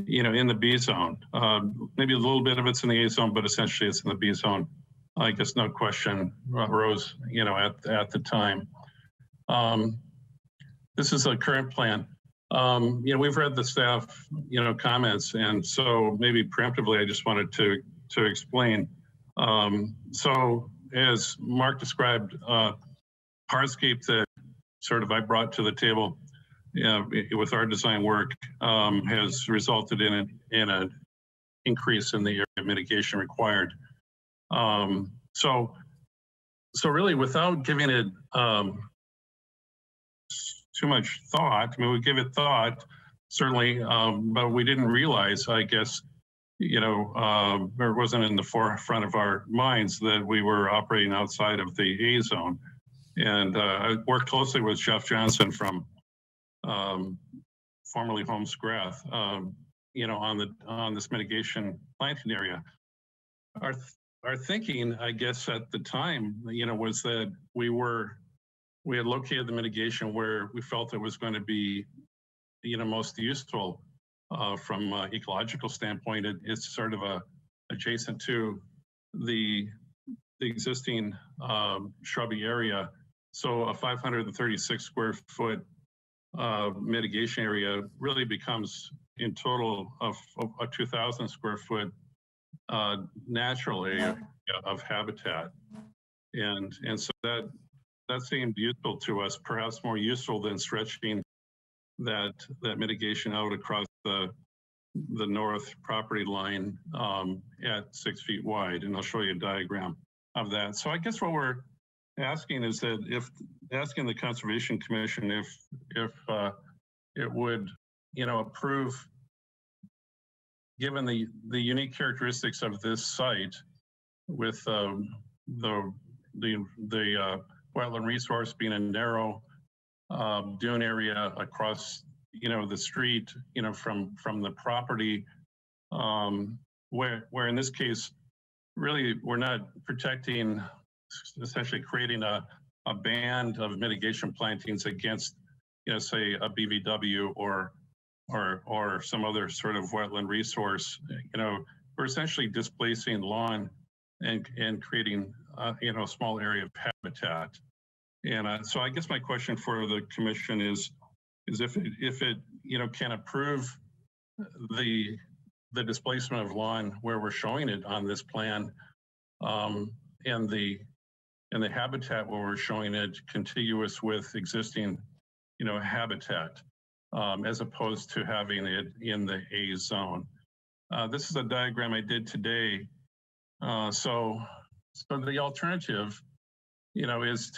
in the B zone. Maybe a little bit of it's in the A zone, but essentially it's in the B zone. I guess no question arose, at the time. This is a current plan. We've read the staff, comments, and so maybe preemptively, I just wanted to explain. So as Mark described, hardscape that sort of I brought to the table with our design work has resulted in an increase in the area of mitigation required. So really, without giving it too much thought, we give it thought, certainly, but we didn't realize, I guess, or it wasn't in the forefront of our minds that we were operating outside of the A zone. And I worked closely with Jeff Johnson from formerly Holmes Grath, on this mitigation planting area. Our thinking, I guess, at the time, was that we had located the mitigation where we felt it was going to be, most useful from an ecological standpoint. It's sort of adjacent to the existing shrubby area. So a 536 square foot mitigation area really becomes in total of a 2,000 square foot natural area of habitat. And so that seemed useful to us, perhaps more useful than stretching that mitigation out across the north property line at 6 feet wide. And I'll show you a diagram of that. So I guess what we're asking is that asking the Conservation Commission if it would, approve, given the unique characteristics of this site with the wetland resource being a narrow dune area across, the street, from the property, where in this case, really, we're not protecting essentially creating a band of mitigation plantings against, say a BVW or some other sort of wetland resource. We're essentially displacing lawn and creating, a small area of habitat. And so I guess my question for the commission is if it can approve the displacement of lawn where we're showing it on this plan, and the habitat where we're showing it contiguous with existing, habitat, as opposed to having it in the A zone. This is a diagram I did today. So the alternative, is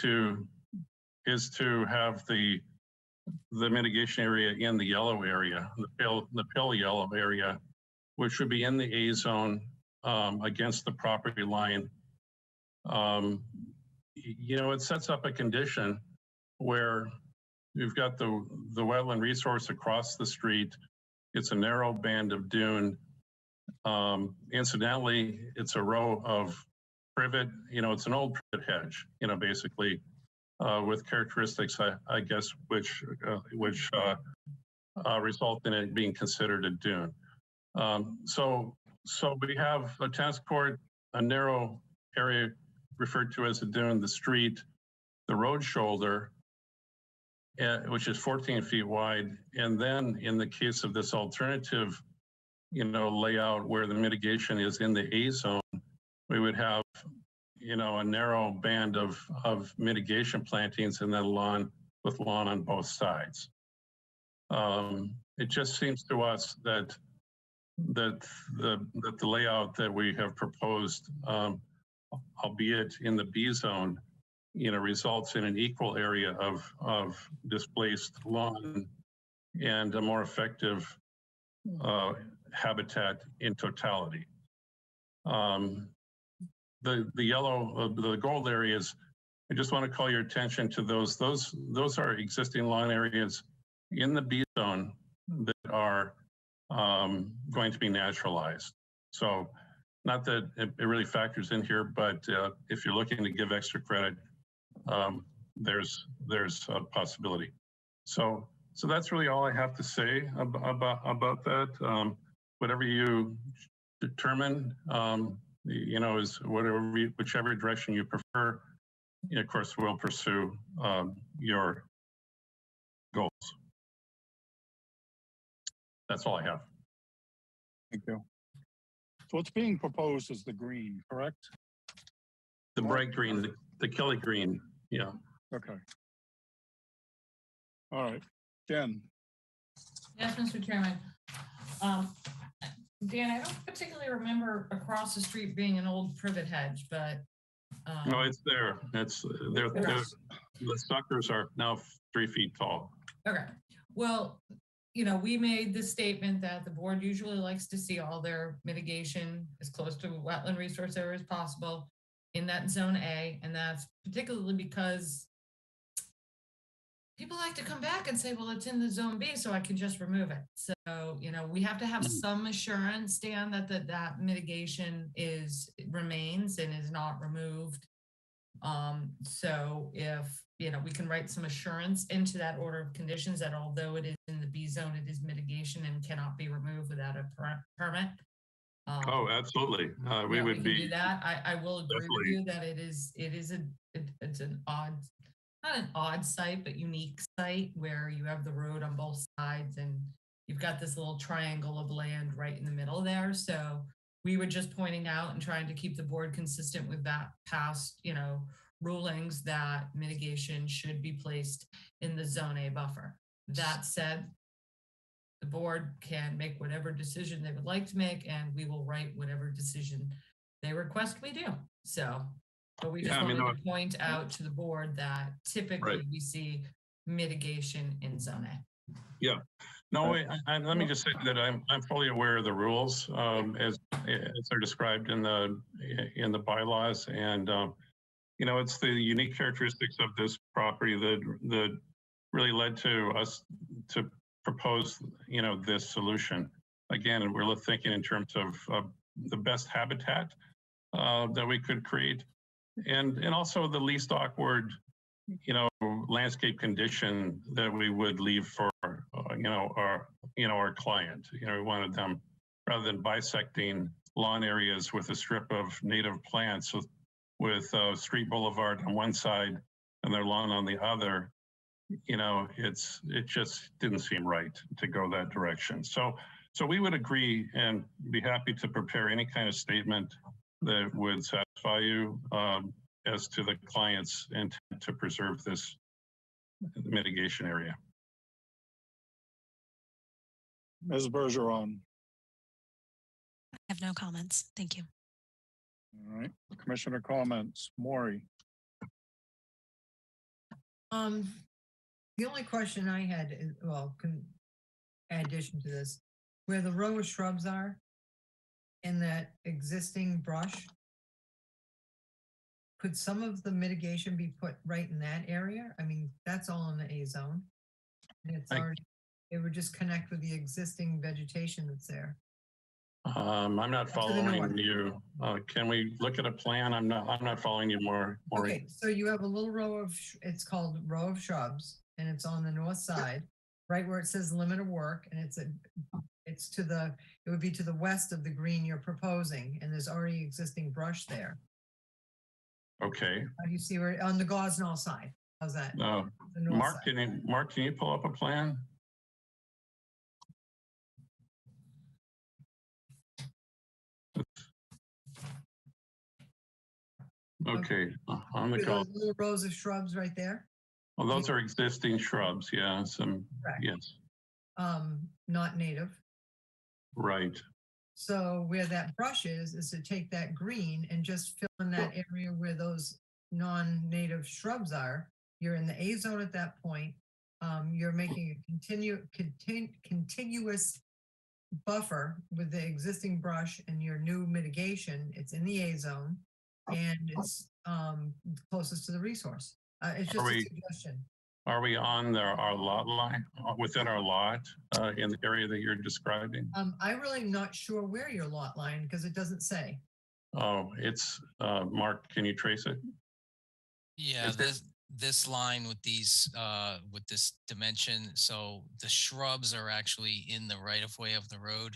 to have the mitigation area in the yellow area, the pale yellow area, which would be in the A zone, against the property line. It sets up a condition where you've got the wetland resource across the street. It's a narrow band of dune. Incidentally, it's a row of privet, it's an old privet hedge, basically, with characteristics, I guess, which result in it being considered a dune. So we have a tennis court, a narrow area referred to as a dune, the street, the road shoulder, which is 14 feet wide. And then in the case of this alternative, layout where the mitigation is in the A zone, we would have, a narrow band of mitigation plantings and then lawn on both sides. It just seems to us that the layout that we have proposed, albeit in the B zone, results in an equal area of displaced lawn and a more effective habitat in totality. The yellow, the gold areas, I just want to call your attention to those. Those are existing lawn areas in the B zone that are going to be naturalized. So not that it really factors in here, but if you're looking to give extra credit, there's a possibility. So that's really all I have to say about that. Whatever you determine, is whichever direction you prefer. Of course, we'll pursue your goals. That's all I have. Thank you. So what's being proposed is the green, correct? The bright green, the Kelly green. Yeah. Okay. All right. Jen. Yes, Mr. Chairman. Dan, I don't particularly remember across the street being an old privet hedge, but. No, it's there. The suckers are now 3 feet tall. Okay. Well, we made the statement that the board usually likes to see all their mitigation as close to a wetland resource area as possible in that zone A. And that's particularly because people like to come back and say, well, it's in the zone B, so I can just remove it. So, we have to have some assurance, Dan, that mitigation remains and is not removed. So if, we can write some assurance into that order of conditions that although it is in the B zone, it is mitigation and cannot be removed without a permit. Oh, absolutely. We would do that. I will agree with you that it's an odd, not an odd site, but unique site where you have the road on both sides and you've got this little triangle of land right in the middle there. So we were just pointing out and trying to keep the board consistent with that past, rulings that mitigation should be placed in the zone A buffer. That said, the board can make whatever decision they would like to make, and we will write whatever decision they request we do. So, but we just wanted to point out to the board that typically we see mitigation in zone A. Yeah. No, let me just say that I'm fully aware of the rules as they're described in the bylaws, and it's the unique characteristics of this property that really led to us to propose this solution. Again, we're thinking in terms of the best habitat that we could create and also the least awkward, landscape condition that we would leave for, our client. We wanted them, rather than bisecting lawn areas with a strip of native plants with Street Boulevard on one side and their lawn on the other, it just didn't seem right to go that direction. So we would agree and be happy to prepare any kind of statement that would satisfy you as to the client's intent to preserve this mitigation area. Ms. Bergeron. I have no comments. Thank you. All right, commissioner comments. Maury. The only question I had is, in addition to this, where the row of shrubs are in that existing brush, could some of the mitigation be put right in that area? I mean, that's all in the A zone. And it's already, it would just connect with the existing vegetation that's there. I'm not following you. Can we look at a plan? I'm not following you more. Okay, so you have a little row of, it's called row of shrubs, and it's on the north side, right where it says limit of work, and it would be to the west of the green you're proposing, and there's already existing brush there. Okay. How do you see where, on the Gosnell side? How's that? No. The north Mark, side. can you pull up a plan? Okay, on the See go. those little rows of shrubs right there? Well, those are existing shrubs. Yeah, Correct. yes, Not native. right. So where that brush is to take that green and just fill in that area where those non-native shrubs are. You're in the A zone at that point. You're making a contiguous buffer with the existing brush and your new mitigation. It's in the A zone and it's closest to the resource. It's just a suggestion. Are we on our lot line, within our lot, in the area that you're describing? I'm really not sure where your lot line, because it doesn't say. Oh, it's, Mark, can you trace it? Yeah, this line with these with this dimension, so the shrubs are actually in the right of way of the road.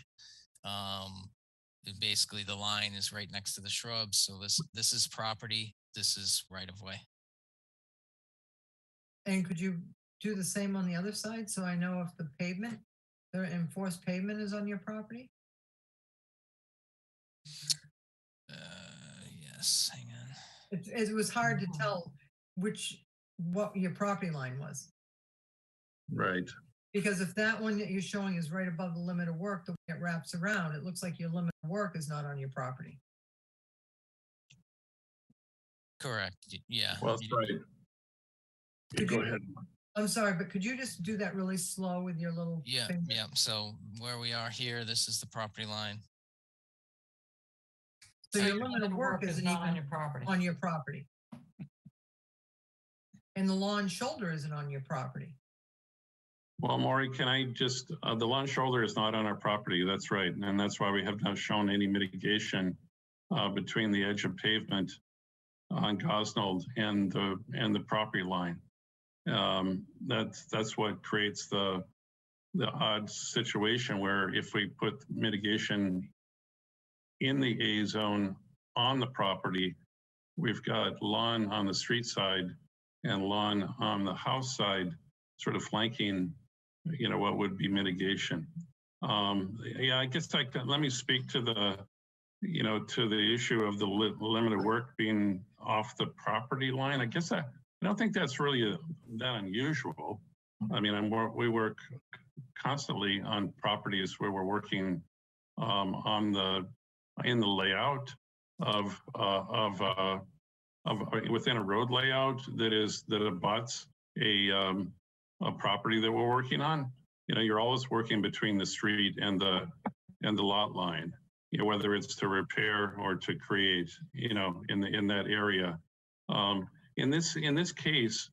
Basically the line is right next to the shrubs, so this is property, this is right of way. And could you do the same on the other side, so I know if the pavement, the enforced pavement is on your property? Yes, hang on. It was hard to tell what your property line was. Right. Because if that one that you're showing is right above the limit of work, the way it wraps around, it looks like your limit of work is not on your property. Correct. Yeah. Well, that's right. Could Go you- ahead. I'm sorry, but could you just do that really slow with your little Yeah, finger? yeah. So where we are here, this is the property line. So your limit of work isn't not on even your property. on your property. And the lawn shoulder isn't on your property. Well, Maury, can I just, the lawn shoulder is not on our property. That's right. And that's why we have not shown any mitigation between the edge of pavement on Gosnold and the property line. That's what creates the odd situation where if we put mitigation in the A zone on the property, we've got lawn on the street side and lawn on the house side, sort of flanking, what would be mitigation. Yeah, I guess let me speak to the, to the issue of the limit of work being off the property line. I guess I don't think that's really that unusual. I mean, we work constantly on properties where we're working in the layout of within a road layout that abuts a property that we're working on. You're always working between the street and the lot line. Whether it's to repair or to create, in that area. In this case,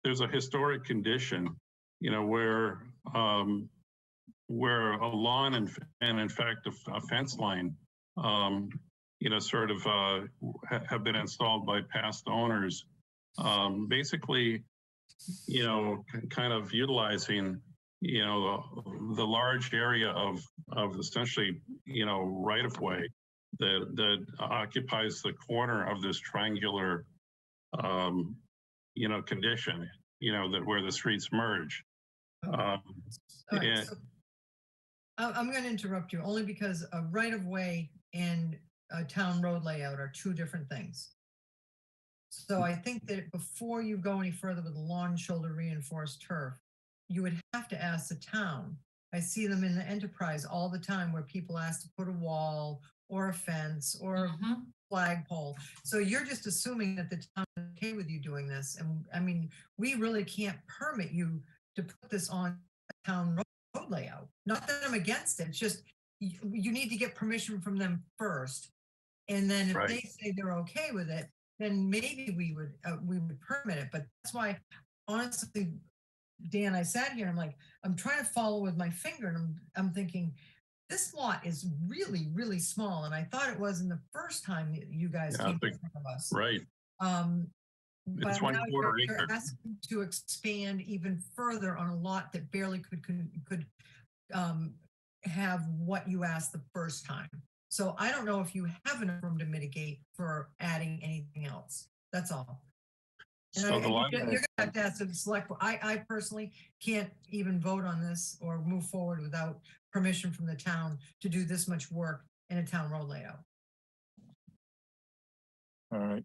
there's a historic condition, where a lawn and in fact a fence line, sort of have been installed by past owners. Basically, kind of utilizing, the large area of essentially, right of way that occupies the corner of this triangular, condition, that where the streets merge. All right, and- so I'm going to interrupt you only because a right of way and a town road layout are two different things. So I think that before you go any further with the lawn shoulder reinforced turf, you would have to ask the town. I see them in the enterprise all the time where people ask to put a wall or a fence or a flagpole. So you're just assuming that the town is okay with you doing this. And I mean, we really can't permit you to put this on a town road layout. Not that I'm against it, it's just you need to get permission from them first. And then if they say they're okay with it, then maybe we would permit it. But that's why, honestly, Dan, I sat here and I'm like, I'm trying to follow with my finger and I'm thinking, this lot is really, really small. And I thought it was in the first time that you guys came in front of us. Right. But It's now 1/4 you're acre. asking to expand even further on a lot that barely could have what you asked the first time. So I don't know if you have enough room to mitigate for adding anything else. That's all. And So the line, you're gonna have to ask the select. I personally can't even vote on this or move forward without permission from the town to do this much work in a town road layout. All right.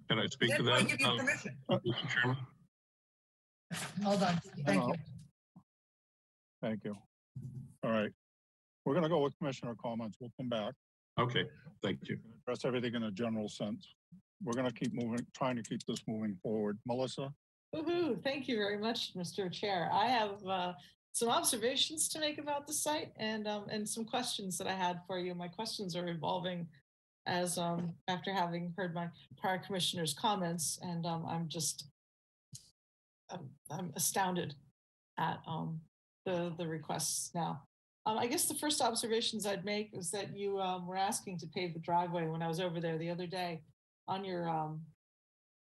can I speak to Then I that? give you permission. Mr. Chairman? Hold on. Thank you. Thank you. All right. We're going to go with commissioner comments. We'll come back. Okay, thank you. Address everything in a general sense. We're going to keep moving, trying to keep this moving forward. Melissa? Woohoo! Thank you very much, Mr. Chair. I have some observations to make about the site and some questions that I had for you. My questions are evolving as after having heard my prior commissioner's comments, and I'm astounded at the requests now. I guess the first observations I'd make is that you were asking to pave the driveway when I was over there the other day. On your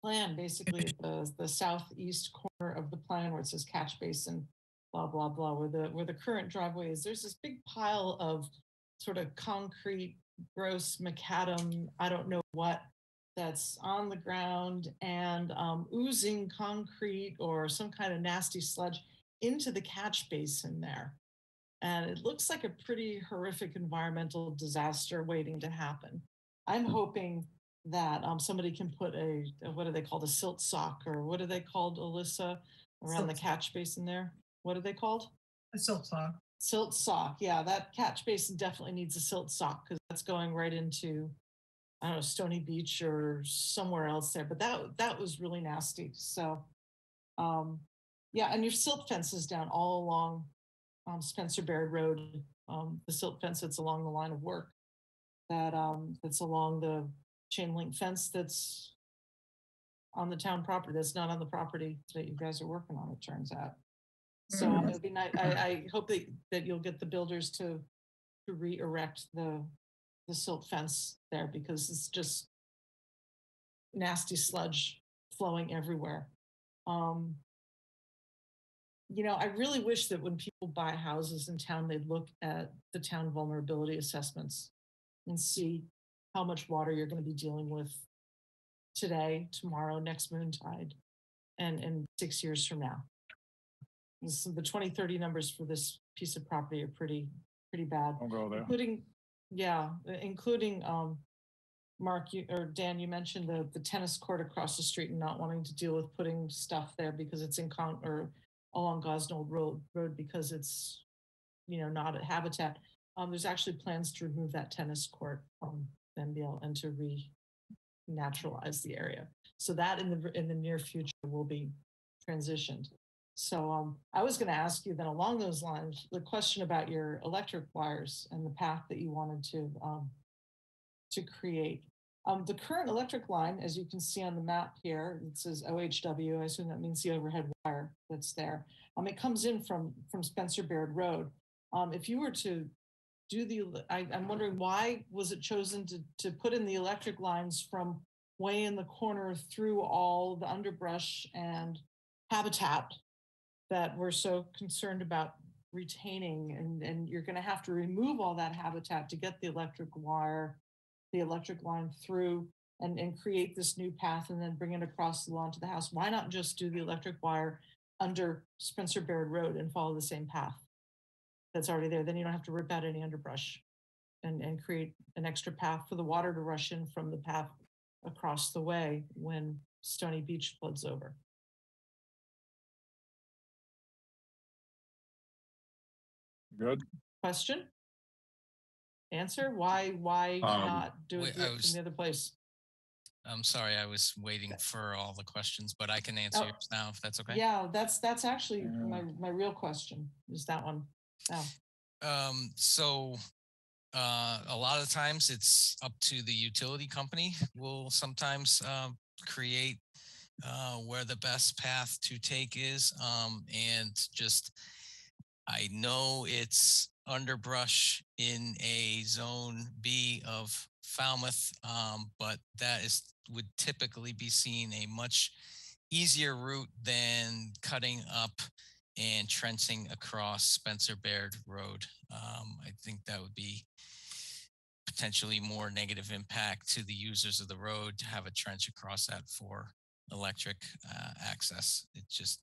plan, basically the southeast corner of the plan where it says catch basin, blah, blah, blah, where the current driveway is, there's this big pile of sort of concrete, gross macadam, I don't know what, that's on the ground and oozing concrete or some kind of nasty sludge into the catch basin there. And it looks like a pretty horrific environmental disaster waiting to happen. I'm hoping that somebody can put a what are they called, a silt sock, or what are they called, Alyssa, around the catch basin there? What are they called? A silt sock. Silt sock. Yeah, that catch basin definitely needs a silt sock because that's going right into, I don't know, Stony Beach or somewhere else there. But that was really nasty. So, yeah, and your silt fences down all along Spencer Baird Road, the silt fence that's along the line of work, that's along the chain link fence that's on the town property, that's not on the property that you guys are working on, it turns out. So it'd be nice. I hope that you'll get the builders to re-erect the silt fence there because it's just nasty sludge flowing everywhere. I really wish that when people buy houses in town, they'd look at the town vulnerability assessments and see how much water you're going to be dealing with today, tomorrow, next moontide, and 6 years from now. So the 2030 numbers for this piece of property are pretty bad. Don't go there. Including Mark or Dan, you mentioned the tennis court across the street and not wanting to deal with putting stuff there because it's or along Gosnold Road because it's not a habitat. There's actually plans to remove that tennis court and to re-naturalize the area. So that in the near future will be transitioned. So I was going to ask you then along those lines, the question about your electric wires and the path that you wanted to create. The current electric line, as you can see on the map here, it says OHW. I assume that means the overhead wire that's there. It comes in from Spencer Baird Road. If you were to do I'm wondering why was it chosen to put in the electric lines from way in the corner through all the underbrush and habitat that we're so concerned about retaining, and you're going to have to remove all that habitat to get the electric wire, the electric line through and create this new path and then bring it across the lawn to the house. Why not just do the electric wire under Spencer Baird Road and follow the same path that's already there? Then you don't have to rip out any underbrush and create an extra path for the water to rush in from the path across the way when Stony Beach floods over. Good. Question? Answer? Why not do it from the other place? I'm sorry, I was waiting for all the questions, but I can answer yours now if that's okay. Yeah, that's actually my real question is that one. Yeah. So a lot of times it's up to the utility company. Will sometimes create where the best path to take is, and just I know it's underbrush in a zone B of Falmouth, but that would typically be seen a much easier route than cutting up and trenching across Spencer Baird Road. I think that would be potentially more negative impact to the users of the road to have a trench across that for electric access. It just,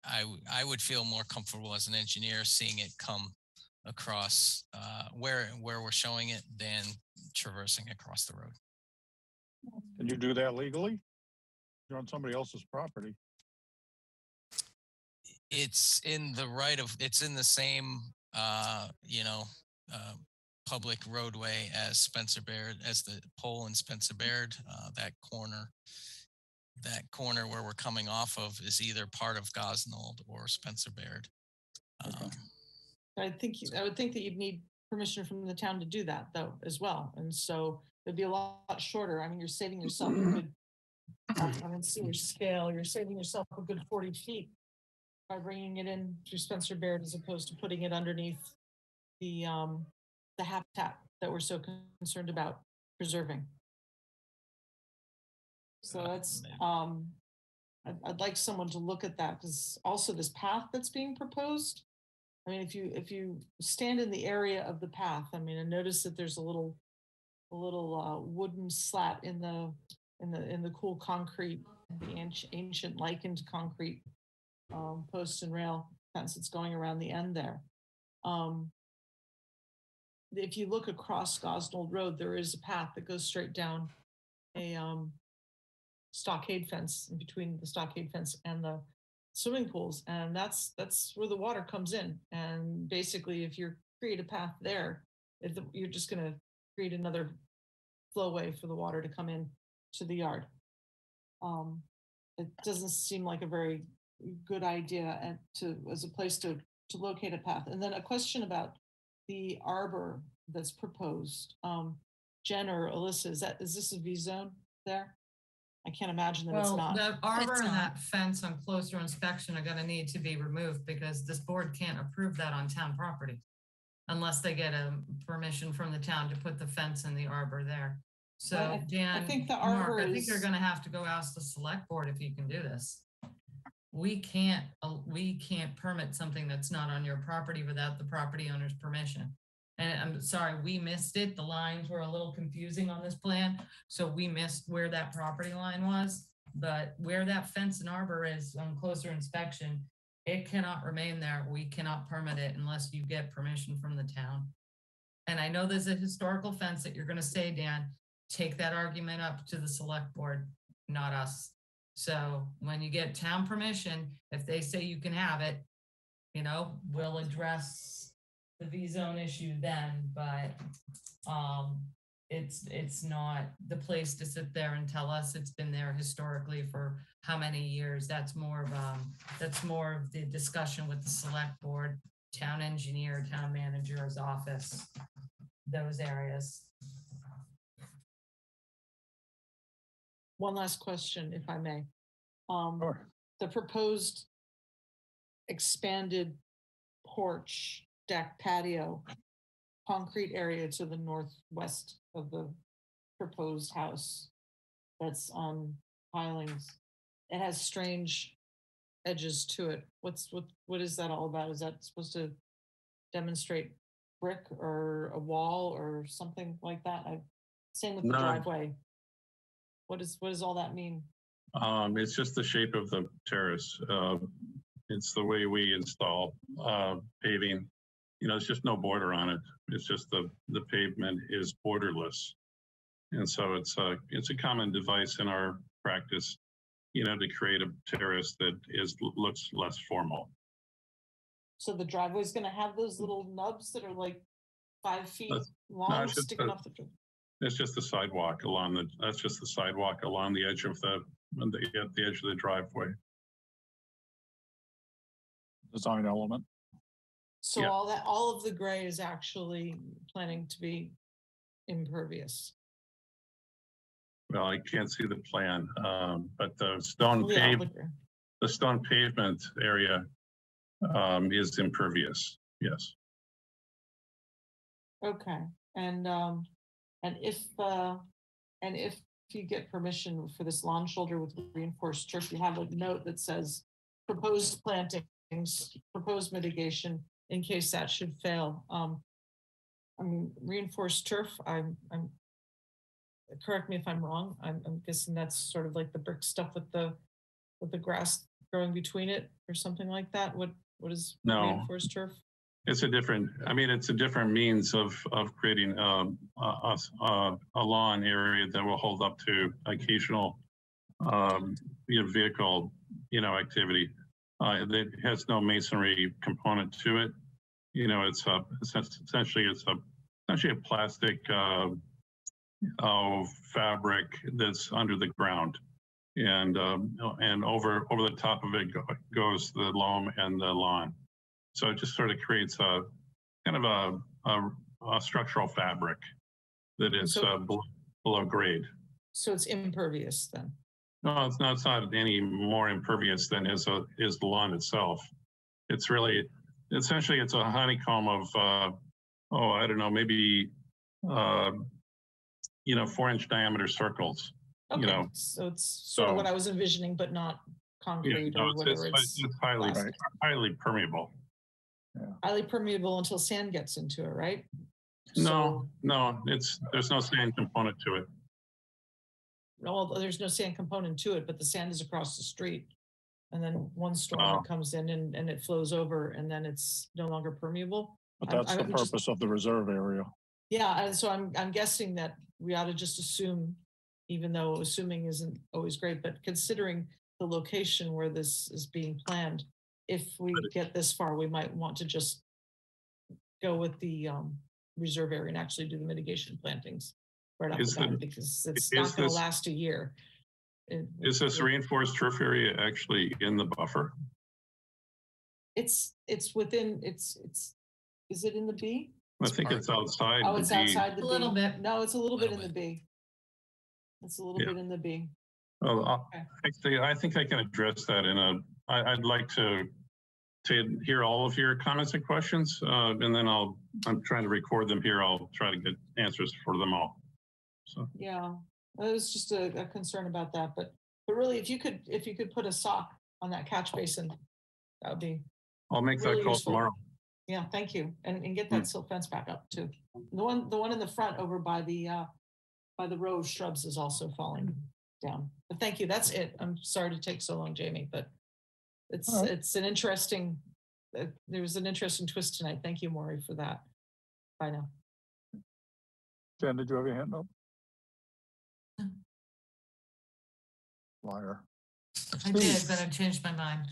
I would feel more comfortable as an engineer seeing it come across where we're showing it than traversing across the road. Can you do that legally? You're on somebody else's property. It's in the same public roadway as Spencer Baird, as the pole in Spencer Baird. That corner where we're coming off of is either part of Gosnold or Spencer Baird. I would think that you'd need permission from the town to do that though as well, and so it'd be a lot shorter. I mean, you're saving yourself a good. I mean, see your scale. You're saving yourself a good 40 feet by bringing it in through Spencer Baird as opposed to putting it underneath the habitat that we're so concerned about preserving. So that's I'd like someone to look at that, because also this path that's being proposed. I mean, if you stand in the area of the path, I mean, I notice that there's a little wooden slat in the cool concrete, the ancient lichened concrete post and rail fence that's going around the end there. If you look across Gosnold Road, there is a path that goes straight down a stockade fence in between the stockade fence and the swimming pools, and that's where the water comes in. And basically, if you create a path there, you're just going to create another flowway for the water to come in to the yard. It doesn't seem like a very good idea as a place to locate a path. And then a question about the arbor that's proposed. Jen or Alyssa, is this a V zone there? I can't imagine that it's not. The arbor It's and not. that fence on closer inspection are going to need to be removed because this board can't approve that on town property unless they get a permission from the town to put the fence and the arbor there. So Dan, I think the Mark, arbor I think is. you're going to have to go ask the select board if you can do this. We can't permit something that's not on your property without the property owner's permission. And I'm sorry, we missed it. The lines were a little confusing on this plan. So we missed where that property line was, but where that fence and arbor is on closer inspection, it cannot remain there. We cannot permit it unless you get permission from the town. And I know there's a historical fence that you're going to say, Dan, take that argument up to the select board, not us. So when you get town permission, if they say you can have it, we'll address the V zone issue then, but it's not the place to sit there and tell us it's been there historically for how many years. That's more of the discussion with the select board, town engineer, town manager's office, those areas. One last question, if I may. Sure. The proposed expanded porch deck patio, concrete area to the northwest of the proposed house that's on pilings. It has strange edges to it. What is that all about? Is that supposed to demonstrate brick or a wall or something like that? Same with the No. driveway. What does all that mean? It's just the shape of the terrace. It's the way we install paving. You know, it's just no border on it. It's just the pavement is borderless. And so it's a common device in our practice, you know, to create a terrace that looks less formal. So the driveway's gonna have those little nubs that are like 5 feet That's- long it's just sticking a- off the. It's just the sidewalk that's just the sidewalk along the edge of the edge of the driveway. Design element. So Yeah. all of the gray is actually planning to be impervious. Well, I can't see the plan, but the stone Yeah, the stone pavement area is impervious. Yes. okay, and if you get permission for this lawn shoulder with reinforced turf, you have a note that says proposed plantings, proposed mitigation in case that should fail. I mean, reinforced turf, I'm correct me if I'm wrong. I'm guessing that's sort of like the brick stuff with the grass growing between it or something like that. What is No. reinforced turf? It's a different means of creating a lawn area that will hold up to occasional vehicle activity. That has no masonry component to it. You know, it's essentially a plastic fabric that's under the ground, and over the top of it goes the loam and the lawn. So it just sort of creates a kind of a structural fabric that is below grade. So it's impervious then? No, it's not any more impervious than is the lawn itself. It's really, essentially, it's a honeycomb of, I don't know, maybe, 4-inch diameter circles. Okay, You know, so it's sort of what I was envisioning, but not concrete or whatever. It's highly permeable. Highly permeable until sand gets into it, right? No, there's no sand component to it. Well, there's no sand component to it, but the sand is across the street. And then one storm it comes in and it flows over and then it's no longer permeable. But that's the purpose of the reserve area. Yeah, and so I'm guessing that we ought to just assume, even though assuming isn't always great, but considering the location where this is being planned, if we get this far, we might want to just go with the reserve area and actually do the mitigation plantings right off the bat, because it's not going to last a year. Is this reinforced turf area actually in the buffer? It's within, is it in the B? I think it's outside. Oh, it's outside the B. A little bit. No, it's a little bit in the B. It's a little bit in the B. Well, Okay. I think I can address that I'd like to hear all of your comments and questions, and then I'm trying to record them here. I'll try to get answers for them all. So Yeah, it was just a concern about that, but really, if you could put a sock on that catch basin, that would be. I'll make really that call useful. tomorrow. Yeah, thank you, and get that silt fence back up too. The one in the front over by the row of shrubs is also falling down. But thank you, that's it. I'm sorry to take so long, Jamie, but it's an interesting. There was an interesting twist tonight. Thank you, Maury, for that. Bye now. Jen, did you have your hand up? Liar. I did, but I changed my mind.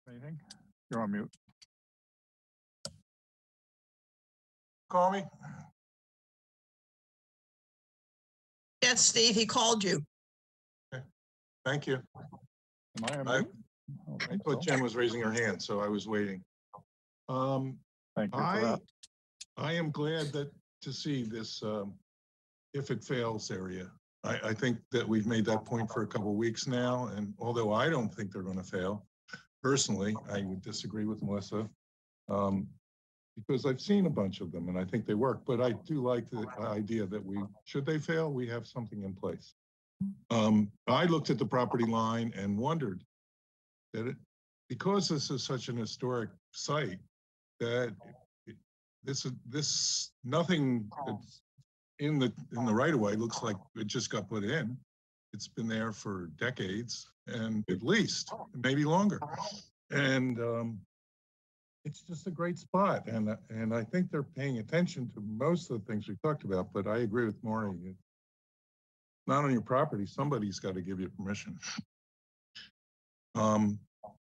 Anything? You're on mute. Call me? Yes, Steve, he called you. Thank you. Am I on I mute? don't I think thought so. Jen was raising her hand, so I was waiting. Thank you for that. I am glad to see this, if it fails area. I think that we've made that point for a couple of weeks now, and although I don't think they're going to fail, personally, I would disagree with Melissa. Because I've seen a bunch of them and I think they work, but I do like the idea that should they fail, we have something in place. I looked at the property line and wondered that because this is such an historic site, that nothing that's in the right of way looks like it just got put in. It's been there for decades and at least maybe longer. And it's just a great spot. And I think they're paying attention to most of the things we talked about, but I agree with Maury. It's not on your property. Somebody's got to give you permission.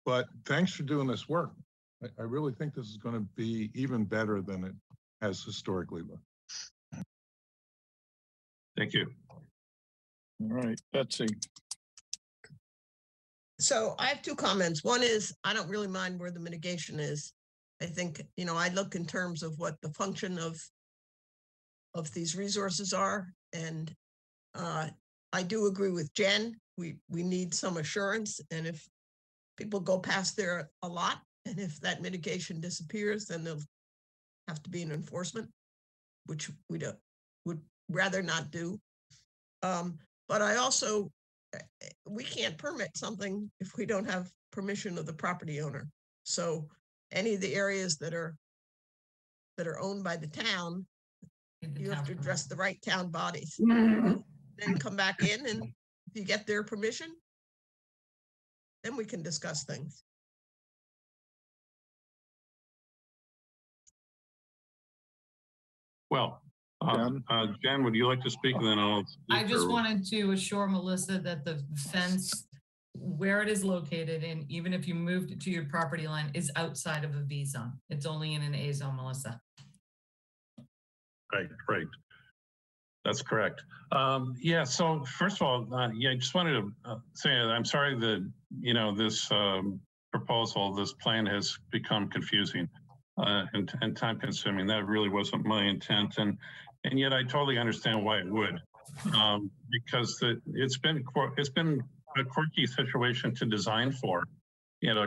But thanks for doing this work. I really think this is going to be even better than it has historically looked. Thank you. All right, Betsy. So I have two comments. One is, I don't really mind where the mitigation is. I think, I look in terms of what the function of these resources are. And I do agree with Jen. We need some assurance. And if people go past there a lot, and if that mitigation disappears, then there'll have to be an enforcement, which would rather not do. But I also, we can't permit something if we don't have permission of the property owner. So any of the areas that are owned by the town, you have to address the right town bodies. Then come back in, and if you get their permission, then we can discuss things. Well, Jen, would you like to speak? And then I'll. I just wanted to assure Melissa that the fence, where it is located, and even if you moved it to your property line, is outside of a V zone. It's only in an A zone, Melissa. Right. That's correct. Yeah, so first of all, I just wanted to say I'm sorry that, this proposal, this plan has become confusing and time consuming. That really wasn't my intent. And yet I totally understand why it would, because it's been a quirky situation to design for,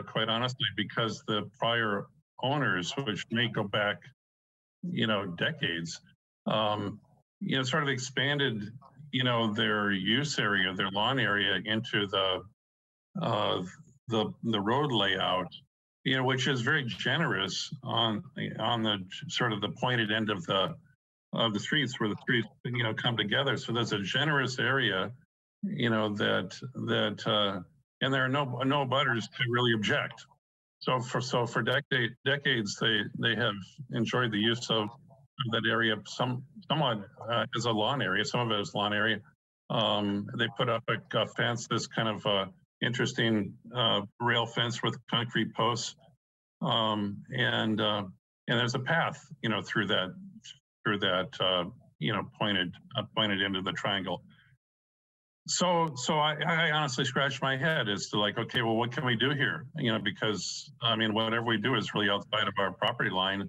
quite honestly, because the prior owners, which may go back, decades, sort of expanded, their use area, their lawn area into the road layout, which is very generous on the sort of the pointed end of the streets where the streets, come together. So there's a generous area, that and there are no butters to really object. So for decades, they have enjoyed the use of that area somewhat as a lawn area. Some of it is lawn area. They put up a fence, this kind of interesting rail fence with concrete posts, and there's a path, through that pointed into the triangle. So I honestly scratched my head as to like, okay, well, what can we do here? Because whatever we do is really outside of our property line.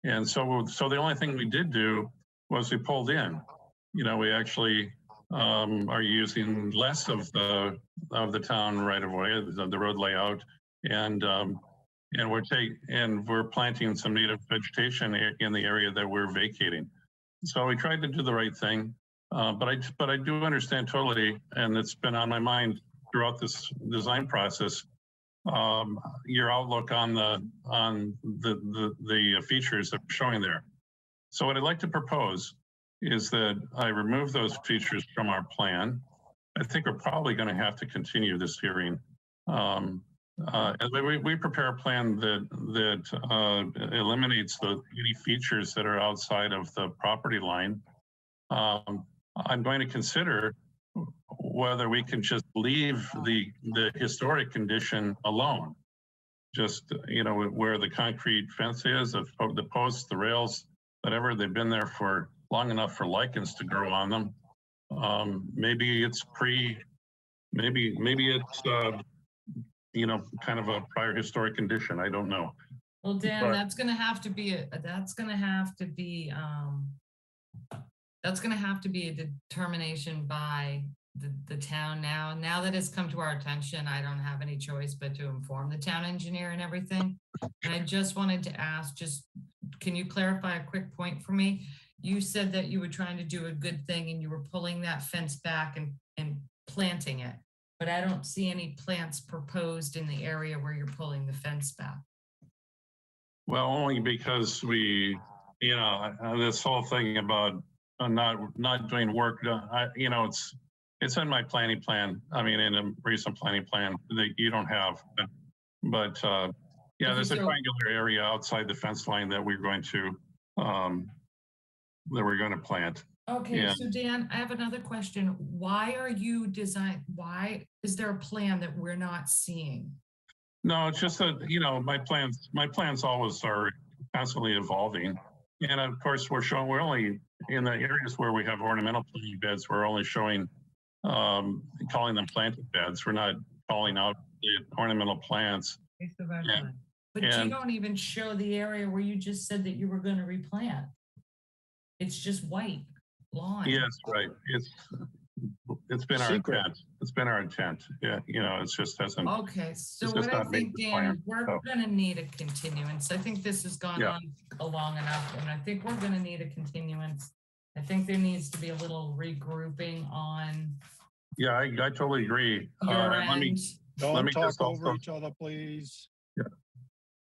And so the only thing we did do was we pulled in. We actually are using less of the town right of way, the road layout, and we're planting some native vegetation in the area that we're vacating. So we tried to do the right thing, but I do understand totally, and it's been on my mind throughout this design process, your outlook on the features that we're showing there. So what I'd like to propose is that I remove those features from our plan. I think we're probably going to have to continue this hearing. We prepare a plan that eliminates any features that are outside of the property line. I'm going to consider whether we can just leave the historic condition alone. Just, where the concrete fence is, the posts, the rails, whatever, they've been there for long enough for lichens to grow on them. Maybe it's kind of a prior historic condition. I don't know. Well, Dan, But- that's gonna have to be That's gonna have to be a determination by the town now. Now that it's come to our attention, I don't have any choice but to inform the town engineer and everything. And I just wanted to ask, can you clarify a quick point for me? You said that you were trying to do a good thing and you were pulling that fence back and planting it. But I don't see any plants proposed in the area where you're pulling the fence back. Well, only because we, this whole thing about not doing work, it's in my planning plan. I mean, in a recent planning plan that you don't have, but yeah, there's a So- triangular area outside the fence line that we're going to plant. Okay, Yeah. so Dan, I have another question. Why why is there a plan that we're not seeing? No, it's just that, my plans always are constantly evolving. And of course, we're only in the areas where we have ornamental planting beds, we're only showing, calling them planting beds. We're not calling out the ornamental plants. Waste of our Yeah. time. But you And- don't even show the area where you just said that you were gonna replant. It's just white lawn. Yes, right. It's been our Secret. intent. It's been our intent. Yeah, it's just hasn't. Okay, so It's just what I not made think, the Dan, plan, we're so. gonna need a continuance. I think this has gone Yeah. on long enough, and I think we're gonna need a continuance. I think there needs to be a little regrouping on Yeah, I totally agree. your and let me, end. Don't me talk just over also- each other, please.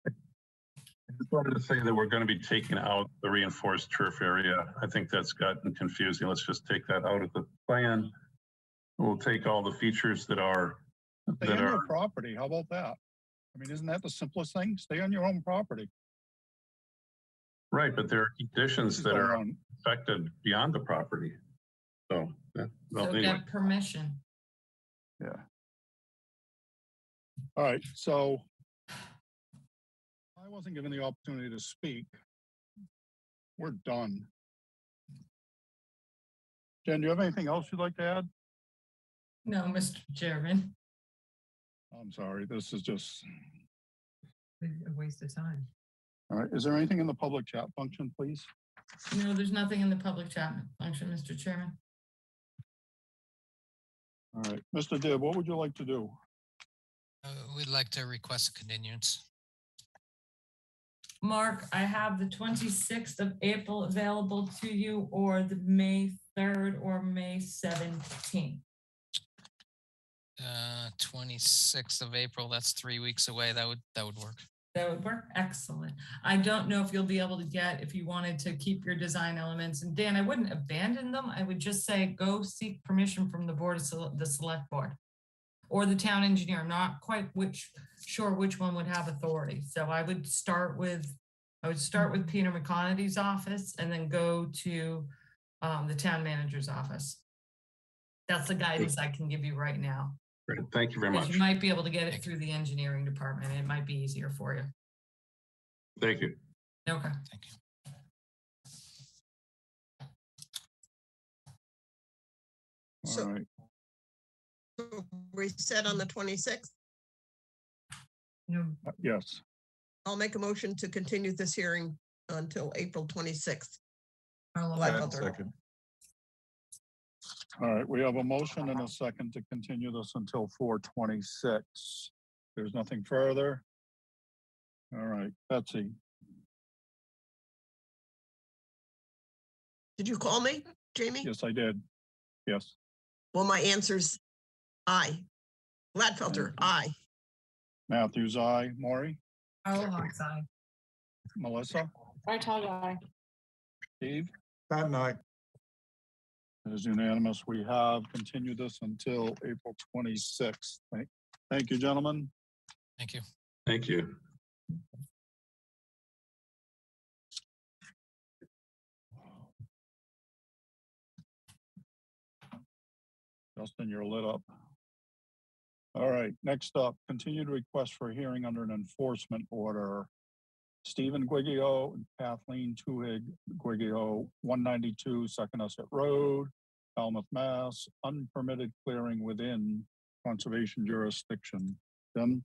I just wanted to say that we're going to be taking out the reinforced turf area. I think that's gotten confusing. Let's just take that out of the plan. We'll take all the features that are, Stay on your property. How about that? I mean, isn't that the simplest thing? Stay on your own property. right, but there are conditions that are Going on. affected beyond the property. So, yeah, well, So anyway. get permission. Yeah. All right, so I wasn't given the opportunity to speak. We're done. Jen, do you have anything else you'd like to add? No, Mr. Chairman. I'm sorry, this is just, A waste of time. all right, is there anything in the public chat function, please? No, there's nothing in the public chat function, Mr. Chairman. All right, Mr. Dibb, what would you like to do? We'd like to request a continuance. Mark, I have the 26th of April available to you, or the May 3rd or May 17th. 26th of April, that's 3 weeks away. That would work. That would work. Excellent. I don't know if you'll be able to get, if you wanted to keep your design elements. And Dan, I wouldn't abandon them. I would just say, go seek permission from the board of the select board or the town engineer. I'm not quite sure which one would have authority. So I would start with Peter McConaty's office and then go to the town manager's office. That's the guidance I can give you right now. Great. Thank you very Because much. you might be able to get it through the engineering department. It might be easier for you. Thank you. Okay. Thank you. So- All right, We said on the 26th. No, yes, I'll make a motion to continue this hearing until April 26th. Carla, Like Yeah, other- second. all right, we have a motion and a second to continue this until 4/26. There's nothing further. All right, Betsy, Did you call me, Jamie? yes, I did. Yes, Well, my answer's aye. Gladfelter, aye. Matthews, aye. Maury, Carla Hawks, aye. Melissa, Right, aye. Steve? That night. It is unanimous. We have continued this until April 26th. Thank you, gentlemen. Thank you. Thank you. Justin, you're lit up. All right, next up, continued request for a hearing under an enforcement order. Stephen Guiggio and Kathleen Tuhig Guiggio, 192 Second Esset Road, Falmouth, Mass, unpermitted clearing within conservation jurisdiction. Then,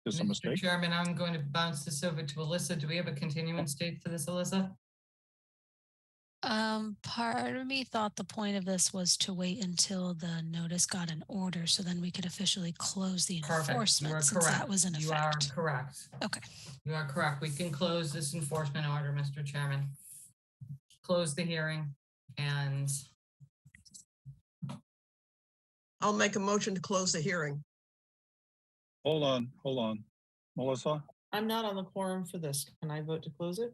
There's a Mr. mistake. Chairman, I'm going to bounce this over to Alyssa. Do we have a continuance date for this, Alyssa? Part of me thought the point of this was to wait until the notice got an order, so then we could officially close the Perfect. You are enforcement since correct. that was in You are effect. correct. Okay. You are correct. We can close this enforcement order, Mr. Chairman. Close the hearing and I'll make a motion to close the hearing. Hold on. Melissa? I'm not on the quorum for this. Can I vote to close it?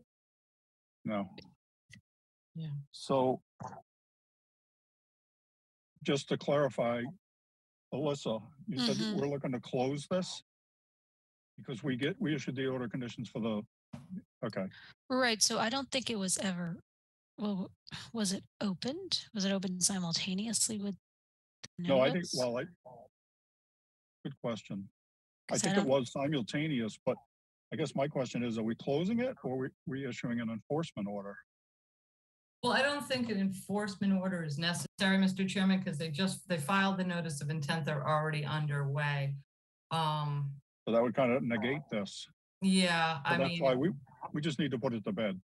No. Yeah. So just to clarify, Alyssa, you said Mhm. we're looking to close this? Because we issued the order conditions for the, okay. Right. So I don't think it was ever, well, was it opened? Was it opened simultaneously with the No, I think, notice? well, good question. I 'Cause think it don't- was simultaneous, but I guess my question is, are we closing it or we issuing an enforcement order? well, I don't think an enforcement order is necessary, Mr. Chairman, because they filed the notice of intent. They're already underway. So that would kind of negate this. Yeah, So I that's why mean, we just need to put it to bed.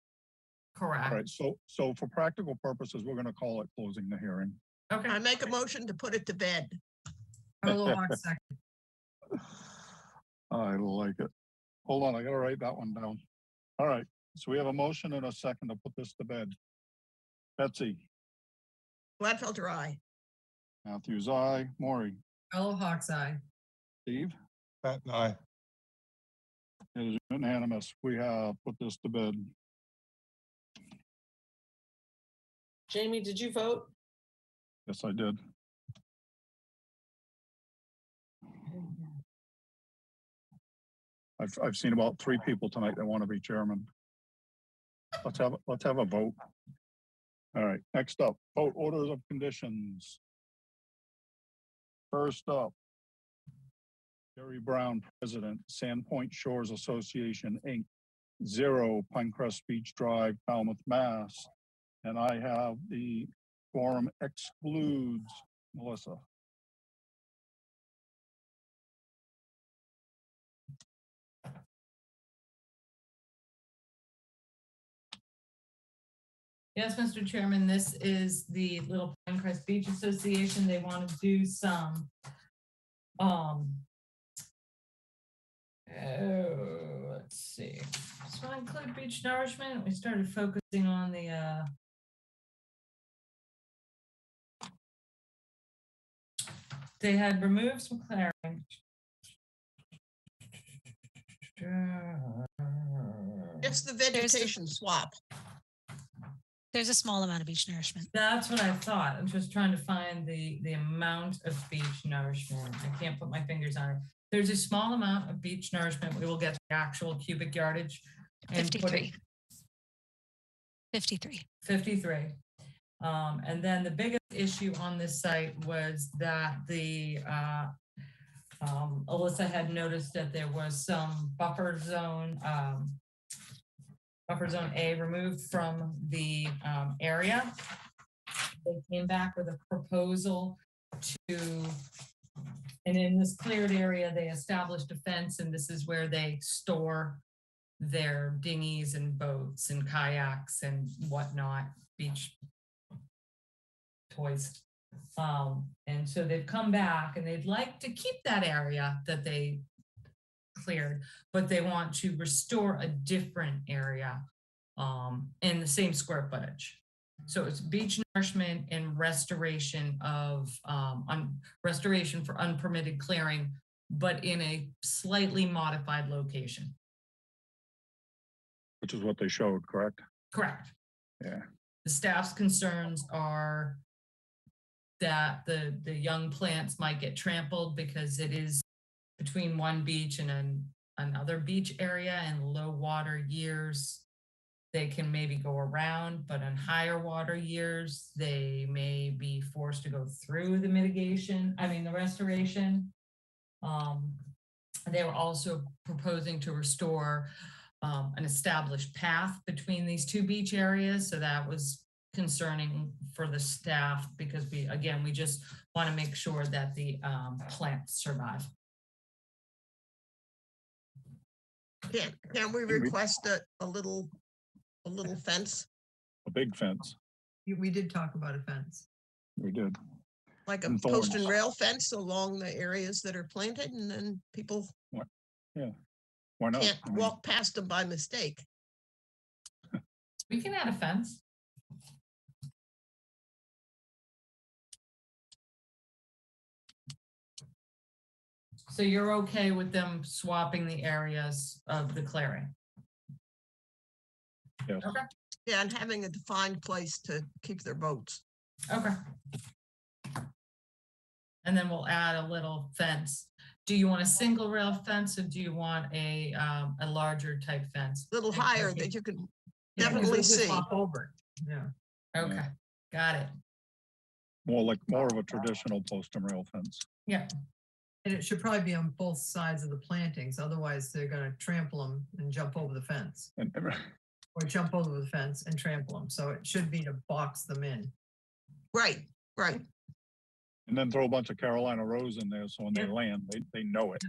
All correct. right, so for practical purposes, we're gonna call it closing the hearing. Okay. I make a motion to put it to bed. Carlo Hawk second. I like it. Hold on, I gotta write that one down. All right, so we have a motion and a second to put this to bed. Betsy, Gladfelter, aye. Matthews, aye. Maury, Carlo Hawk's eye. Steve, Pat and I, it is unanimous. We have put this to bed. Jamie, did you vote? Yes, I did. I've seen about 3 people tonight that want to be chairman. Let's have a vote. All right, next up, vote orders of conditions. First up, Jerry Brown, President, Sandpoint Shores Association, Inc., 0 Pinecrest Beach Drive, Falmouth, Mass. And I have the quorum excludes Melissa. Yes, Mr. Chairman, this is the Little Pinecrest Beach Association. They want to do some, let's see. Just want to include beach nourishment. We started focusing on the, they had removed some clearing. Just the vegetation swap. There's a small amount of beach nourishment. That's what I thought. I'm just trying to find the amount of beach nourishment. I can't put my fingers on it. There's a small amount of beach nourishment. We will get the actual cubic yardage. And put it- 53. 53. And then the biggest issue on this site was that the Alyssa had noticed that there was some buffer zone A removed from the area. They came back with a proposal and in this cleared area, they established a fence, and this is where they store their dinghies and boats and kayaks and whatnot, beach toys. And so they've come back and they'd like to keep that area that they cleared, but they want to restore a different area in the same square footage. So it's beach nourishment and restoration of restoration for unpermitted clearing, but in a slightly modified location. Which is what they showed, correct? Correct. Yeah. The staff's concerns are that the young plants might get trampled because it is between one beach and another beach area, and low water years, they can maybe go around, but in higher water years, they may be forced to go through the the restoration. They were also proposing to restore an established path between these 2 beach areas. So that was concerning for the staff because we just want to make sure that the plants survive. Can we we- request a little fence, A big fence. We did talk about a fence. We did. like a And post thorns. and rail fence along the areas that are planted, and then people Why not? can't I mean, walk past them by mistake? We can add a fence. So you're okay with them swapping the areas of the clearing? Yes. Okay, Yeah, and having a defined place to keep their boats. okay. And then we'll add a little fence. Do you want a single rail fence or do you want a larger type fence? A little Like- higher like that it- you can Yeah, definitely Just see. hop over. Yeah. Okay, got it. more of a traditional post and rail fence. Yeah, And it should probably be on both sides of the plantings, otherwise they're gonna trample them and jump over the fence. And Or jump over the fence and trample them, so it should be to box them in. Right, right. then throw a bunch of Carolina rose in there, so when they Yeah. land, they know it.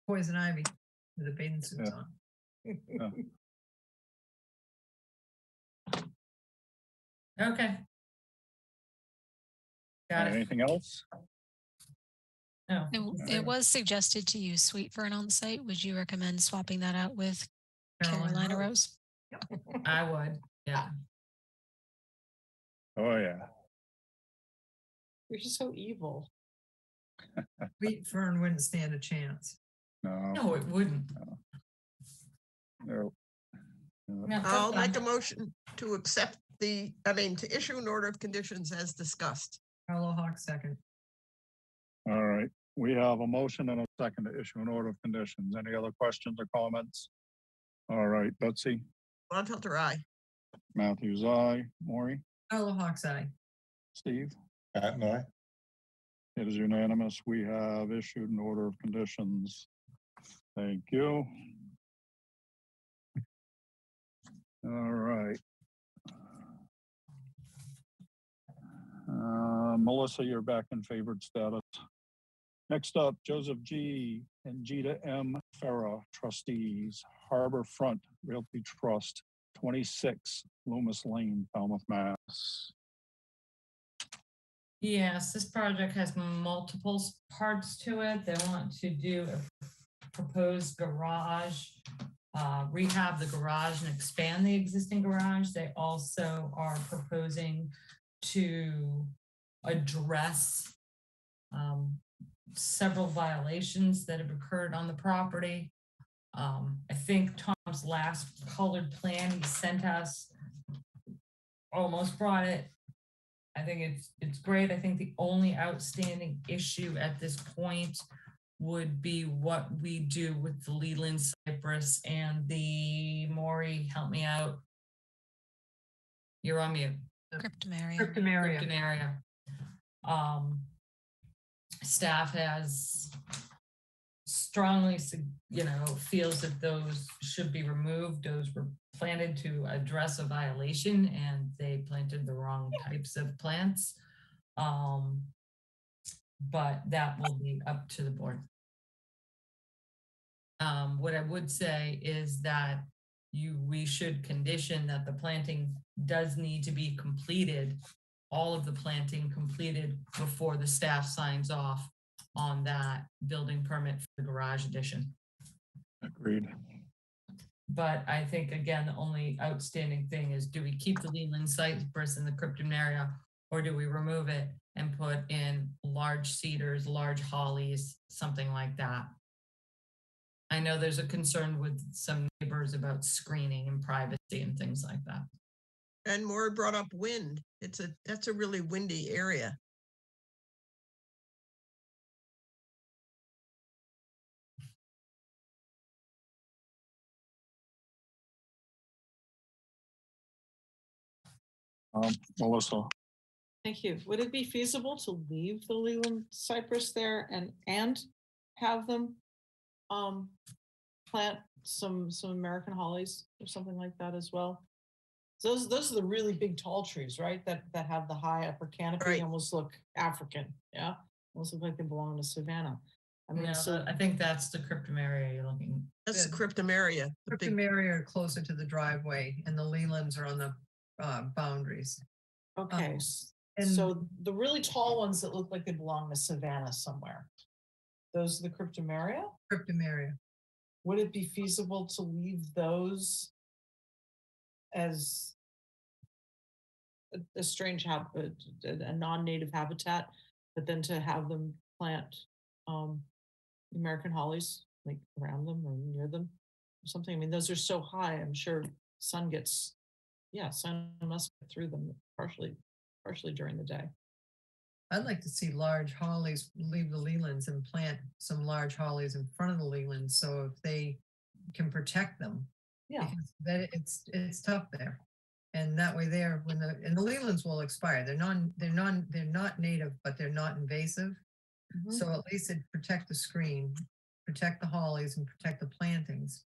Poison ivy with the bathing suits Yeah. on. okay. Got it. Anything else? No, It was suggested to use sweet fern on the site. Would you recommend swapping that out with Carolina rose? I would, yeah. Oh, yeah. You're just so evil. Sweet fern wouldn't stand a chance. No. No, it wouldn't. No. No, that's I'll make a fine. motion to accept to issue an order of conditions as discussed. Carlo Hawk second. All right. We have a motion and a second to issue an order of conditions. Any other questions or comments? All right, Betsy, Gladfelter, aye. Matthews, aye. Maury, Carlo Hawk's eye. Steve? Pat and I, It is unanimous. We have issued an order of conditions. Thank you. All right. Melissa, you're back in favored status. Next up, Joseph G. and Gita M. Farah, trustees, Harbor Front Realty Trust, 26 Loomis Lane, Falmouth, Mass. Yes, this project has multiple parts to it. They want to do a proposed garage, rehab the garage and expand the existing garage. They also are proposing to address several violations that have occurred on the property. I think Tom's last colored plan he sent us almost brought it. I think it's great. I think the only outstanding issue at this point would be what we do with the Leland cypress and the Maury, help me out. You're on mute. Cryptomeria. Cryptomeria. Area. Staff has strongly, feels that those should be removed. Those were planted to address a violation and they planted the wrong types of plants. But that will be up to the board. What I would say is that we should condition that the planting does need to be completed, all of the planting completed before the staff signs off on that building permit for the garage addition. Agreed. But I think, again, the only outstanding thing is, do we keep the Leland cypress in the cryptomeria, or do we remove it and put in large cedars, large hollies, something like that? I know there's a concern with some neighbors about screening and privacy and things like that. And Maury brought up wind. That's a really windy area. Melissa, Thank you. Would it be feasible to leave the Leland cypress there and have them plant some American hollies or something like that as well? Those are the really big tall trees, right? That have the high upper canopy, Right. almost look African, yeah? Almost look like they belong in a savanna. I mean, No, so I think that's the cryptomeria you're looking. That's the Good. cryptomeria, the big, Cryptomeria are closer to the driveway and the Lelands are on the boundaries. okay, and- so the really tall ones that look like they belong to Savannah somewhere. Those are the cryptomeria? Cryptomeria. Would it be feasible to leave those as a strange habitat, a non-native habitat, but then to have them plant American hollies like around them or near them or something? I mean, those are so high, I'm sure sun must get through them partially during the day. I'd like to see large hollies, leave the Lelands and plant some large hollies in front of the Lelands, so if they can protect them. Yeah, Because that it's tough there. And that way there, and the Lelands will expire. They're not native, but they're not invasive. mhm. So at least it protect the screen, protect the hollies and protect the plantings.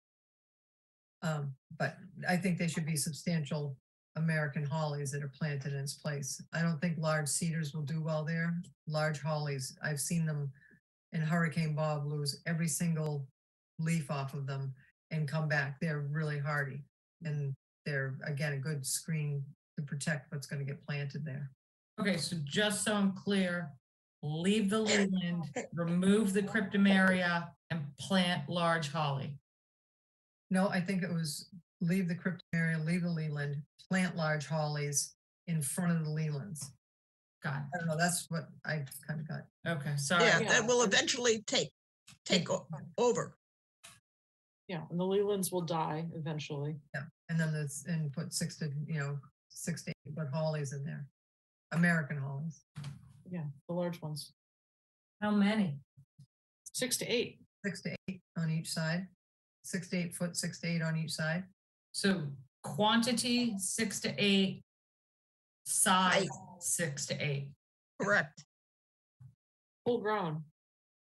But I think they should be substantial American hollies that are planted in its place. I don't think large cedars will do well there. Large hollies, I've seen them in Hurricane Bob lose every single leaf off of them and come back. They're really hardy. And they're, again, a good screen to protect what's going to get planted there. Okay, so just so I'm clear, leave the Leland, remove the cryptomeria and plant large holly. No, I think it was leave the cryptomeria, leave the Leland, plant large hollies in front of the Lelands. Got I don't know, that's what I kind of got. it. Okay, sorry. yeah, Yeah, that will and- eventually take over. Yeah, and the Lelands will die eventually. And then put 6 to 8 foot hollies in there. American hollies, Yeah, the large ones, How many? 6 to 8. 6 to 8 on each side, 6 to 8 foot, 6 to 8 on each side. So quantity 6 to 8, size 6 to 8. Correct. Full grown.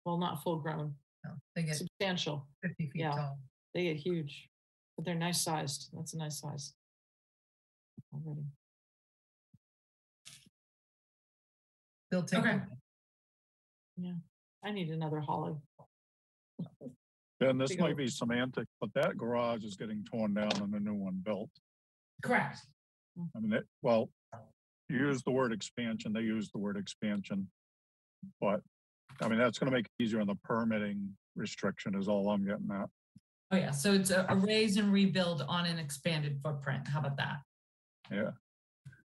Well, not full grown, No, they get substantial. 50 feet Yeah. tall. They get huge, but they're nice sized. That's a nice size. Already. They'll take. Okay. I need another holly. And this Big might old- be semantic, but that garage is getting torn down and a new one built. Correct. I mean, well, you use the word expansion, they use the word expansion. But, I mean, that's gonna make it easier on the permitting restriction is all I'm getting at. Oh, yeah, so it's a raise and rebuild on an expanded footprint. How about that? Yeah,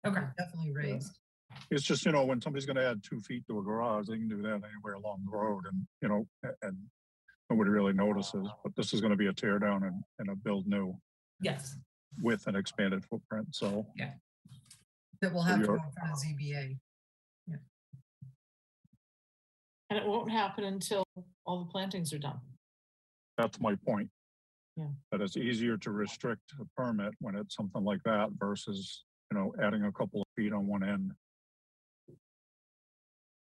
Okay, Definitely raised. it's just, when somebody's gonna add 2 feet to a garage, they can do that anywhere along the road and, and nobody really notices, but this is gonna be a tear down and a build new yes. with an expanded footprint, so. That will have to go you're- in front of ZBA. And it won't happen until all the plantings are done. That's my point. Yeah. That it's easier to restrict a permit when it's something like that versus, adding a couple of feet on one end.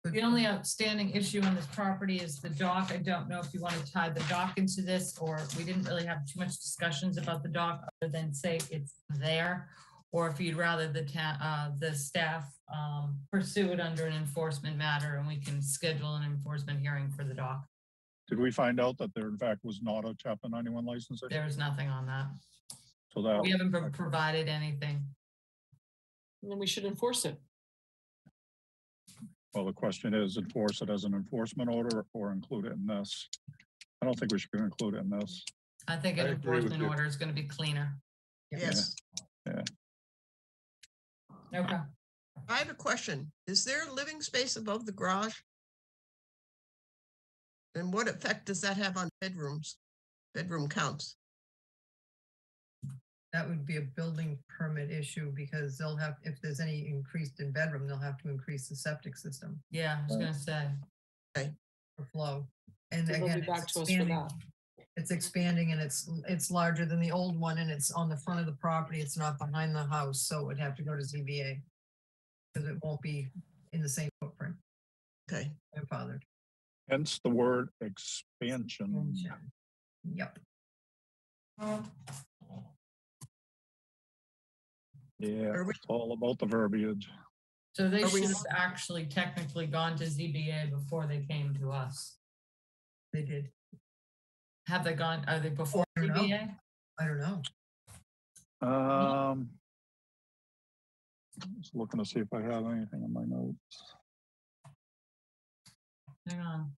The only outstanding issue on this property is the dock. I don't know if you want to tie the dock into this, or we didn't really have too much discussions about the dock other than say it's there. Or if you'd rather the staff pursue it under an enforcement matter and we can schedule an enforcement hearing for the dock. Did we find out that there in fact was not a chapter 91 license? issue? There's nothing on that. So that, We haven't provided anything. And then we should enforce it. well, the question is enforce it as an enforcement order or include it in this. I don't think we should include it in this. I think I an agree with enforcement you. order is going to be cleaner. Yes. Okay. I have a question. Is there living space above the garage? And what effect does that have on bedrooms? Bedroom counts? That would be a building permit issue because they'll have, if there's any increased in bedroom, they'll have to increase the septic system Yeah, I was going to say. for flow. And So they'll again, be back it's to us for expanding. that. It's expanding and it's larger than the old one and it's on the front of the property. It's not behind the house, so it would have to go to ZBA. Because it won't be in the same footprint. Okay. Grandfathered. Hence the word expansion. Yep. Yeah, Are we- it's all about the verbiage. So they Are we- should have actually technically gone to ZBA before they came to us. They did. Have they gone, are they before I don't know. ZBA? I don't know. Just looking to see if I have anything in my notes. Hang on.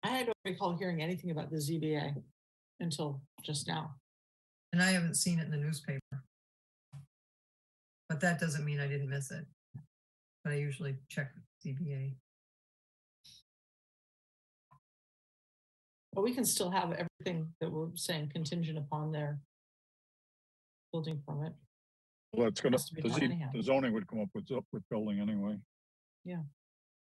I don't recall hearing anything about the ZBA until just now. And I haven't seen it in the newspaper. But that doesn't mean I didn't miss it. But I usually check ZBA. But we can still have everything that we're saying contingent upon their building permit. Well, it's gonna, Has to be done anyhow. the zoning would come up with building anyway.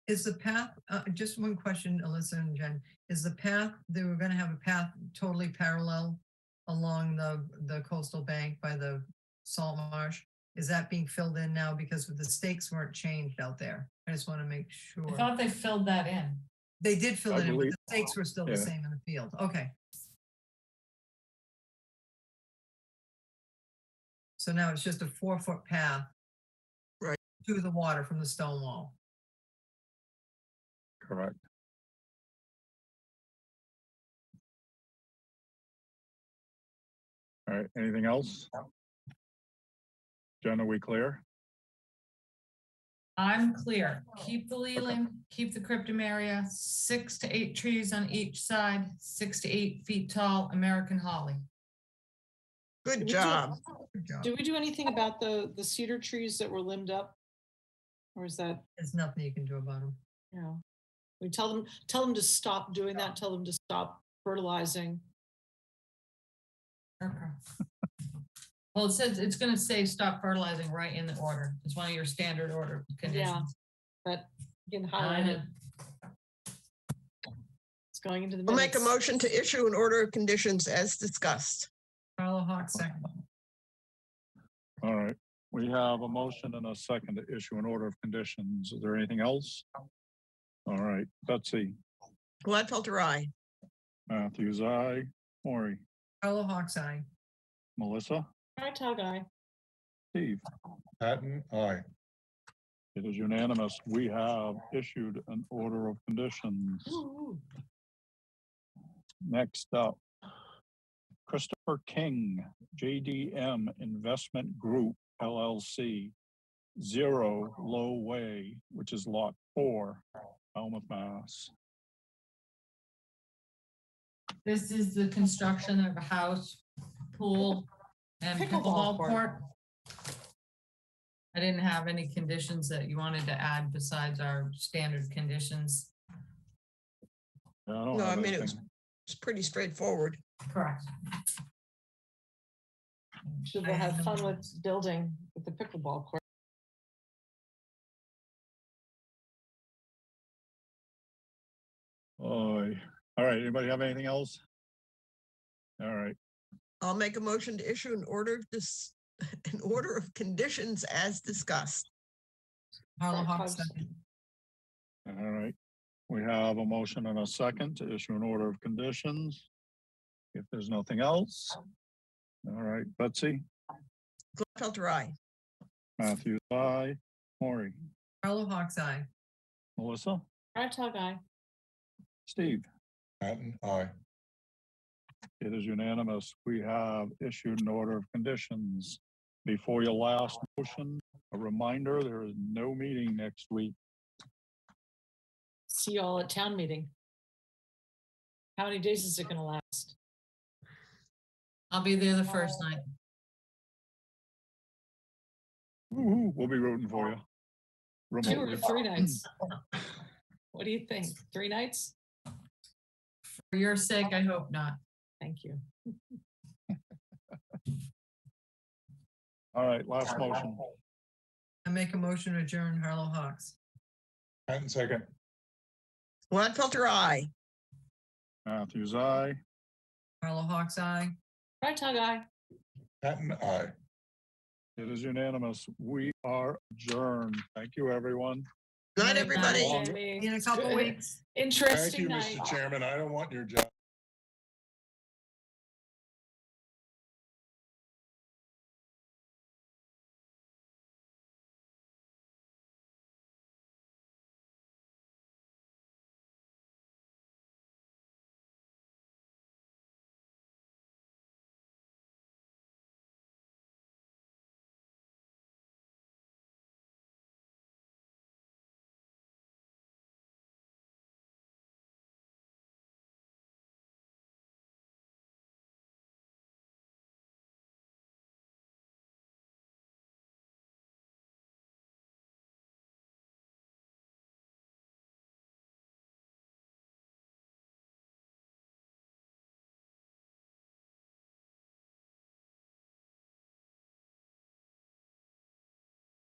Is the path, just one question, Alyssa and Jen, is the path, they were gonna have a path totally parallel along the coastal bank by the salt marsh? Is that being filled in now because the stakes weren't changed out there? I just want to make I sure. thought they filled that in. They did fill I it in, but believe- the stakes were still the yeah. same in the field. Okay. So now it's just a 4-foot path. Right. To the water from the stone wall. Correct. All right, anything else? Jen, are we clear? I'm clear. Keep the Leland, keep the cryptomeria, 6 to 8 trees on each side, 6 to 8 feet tall American holly. Good Did we do- job. Good job. Did we do anything about the cedar trees that were limbed up? Or is that, There's nothing you can do about them. you know, we tell them to stop doing that, tell them to stop fertilizing. Okay. Well, it says, it's gonna say stop fertilizing right in the order. It's one of your standard order conditions. But you can I highlight know. it. It's going into the I'll make a minutes. motion to issue an order of conditions as discussed. Carla Hawk second. All right, we have a motion and a second to issue an order of conditions. Is there anything else? All right, Betsy, Gladfelter, aye. Matthews, aye. Maury, Carla Hawk's eye. Melissa, Hi, Tug Eye. Steve. Patton, aye. It is unanimous. We have issued an order of conditions. Ooh, Next up, Christopher King, JDM Investment Group LLC, 0 Low Way, which is Lot 4, Falmouth, Mass. This is the construction of a house, pool, and Pickleball pickleball court. court. I didn't have any conditions that you wanted to add besides our standard conditions. Yeah, I don't No, I have mean, it was- anything. It's pretty straightforward. Correct. Should they have fun with building with the pickleball court? Oh, all right, anybody have anything else? All right, I'll make a motion to issue an order of this, an order of conditions as discussed. Carla Right, Hawk Hawk's- second. all right. We have a motion and a second to issue an order of conditions. If there's nothing else. All right, Betsy, Gladfelter, aye. Matthews, aye. Maury, Carla Hawk's eye. Melissa, Hi, Tug Eye. Steve. Patton, aye. It is unanimous. We have issued an order of conditions. Before your last motion, a reminder, there is no meeting next week. See you all at town meeting. How many days is it gonna last? I'll be there the first night. Woo-hoo, we'll be rooting for you. 2 or Remotely. 3 nights? What do you think? 3 nights? For your sake, I hope not. Thank you. All right, last motion. I make a motion to adjourn Harlow Hawks. Patton, second. Gladfelter, aye. Matthews, aye. Harlow Hawk's eye. Hi, Tug Eye. Patton, aye. It is unanimous. We are adjourned. Thank you, everyone. Night, Night, everybody. Long- Jamie. In a couple Good. weeks. Thank Interesting you, night. Mr. Chairman. I don't want your job.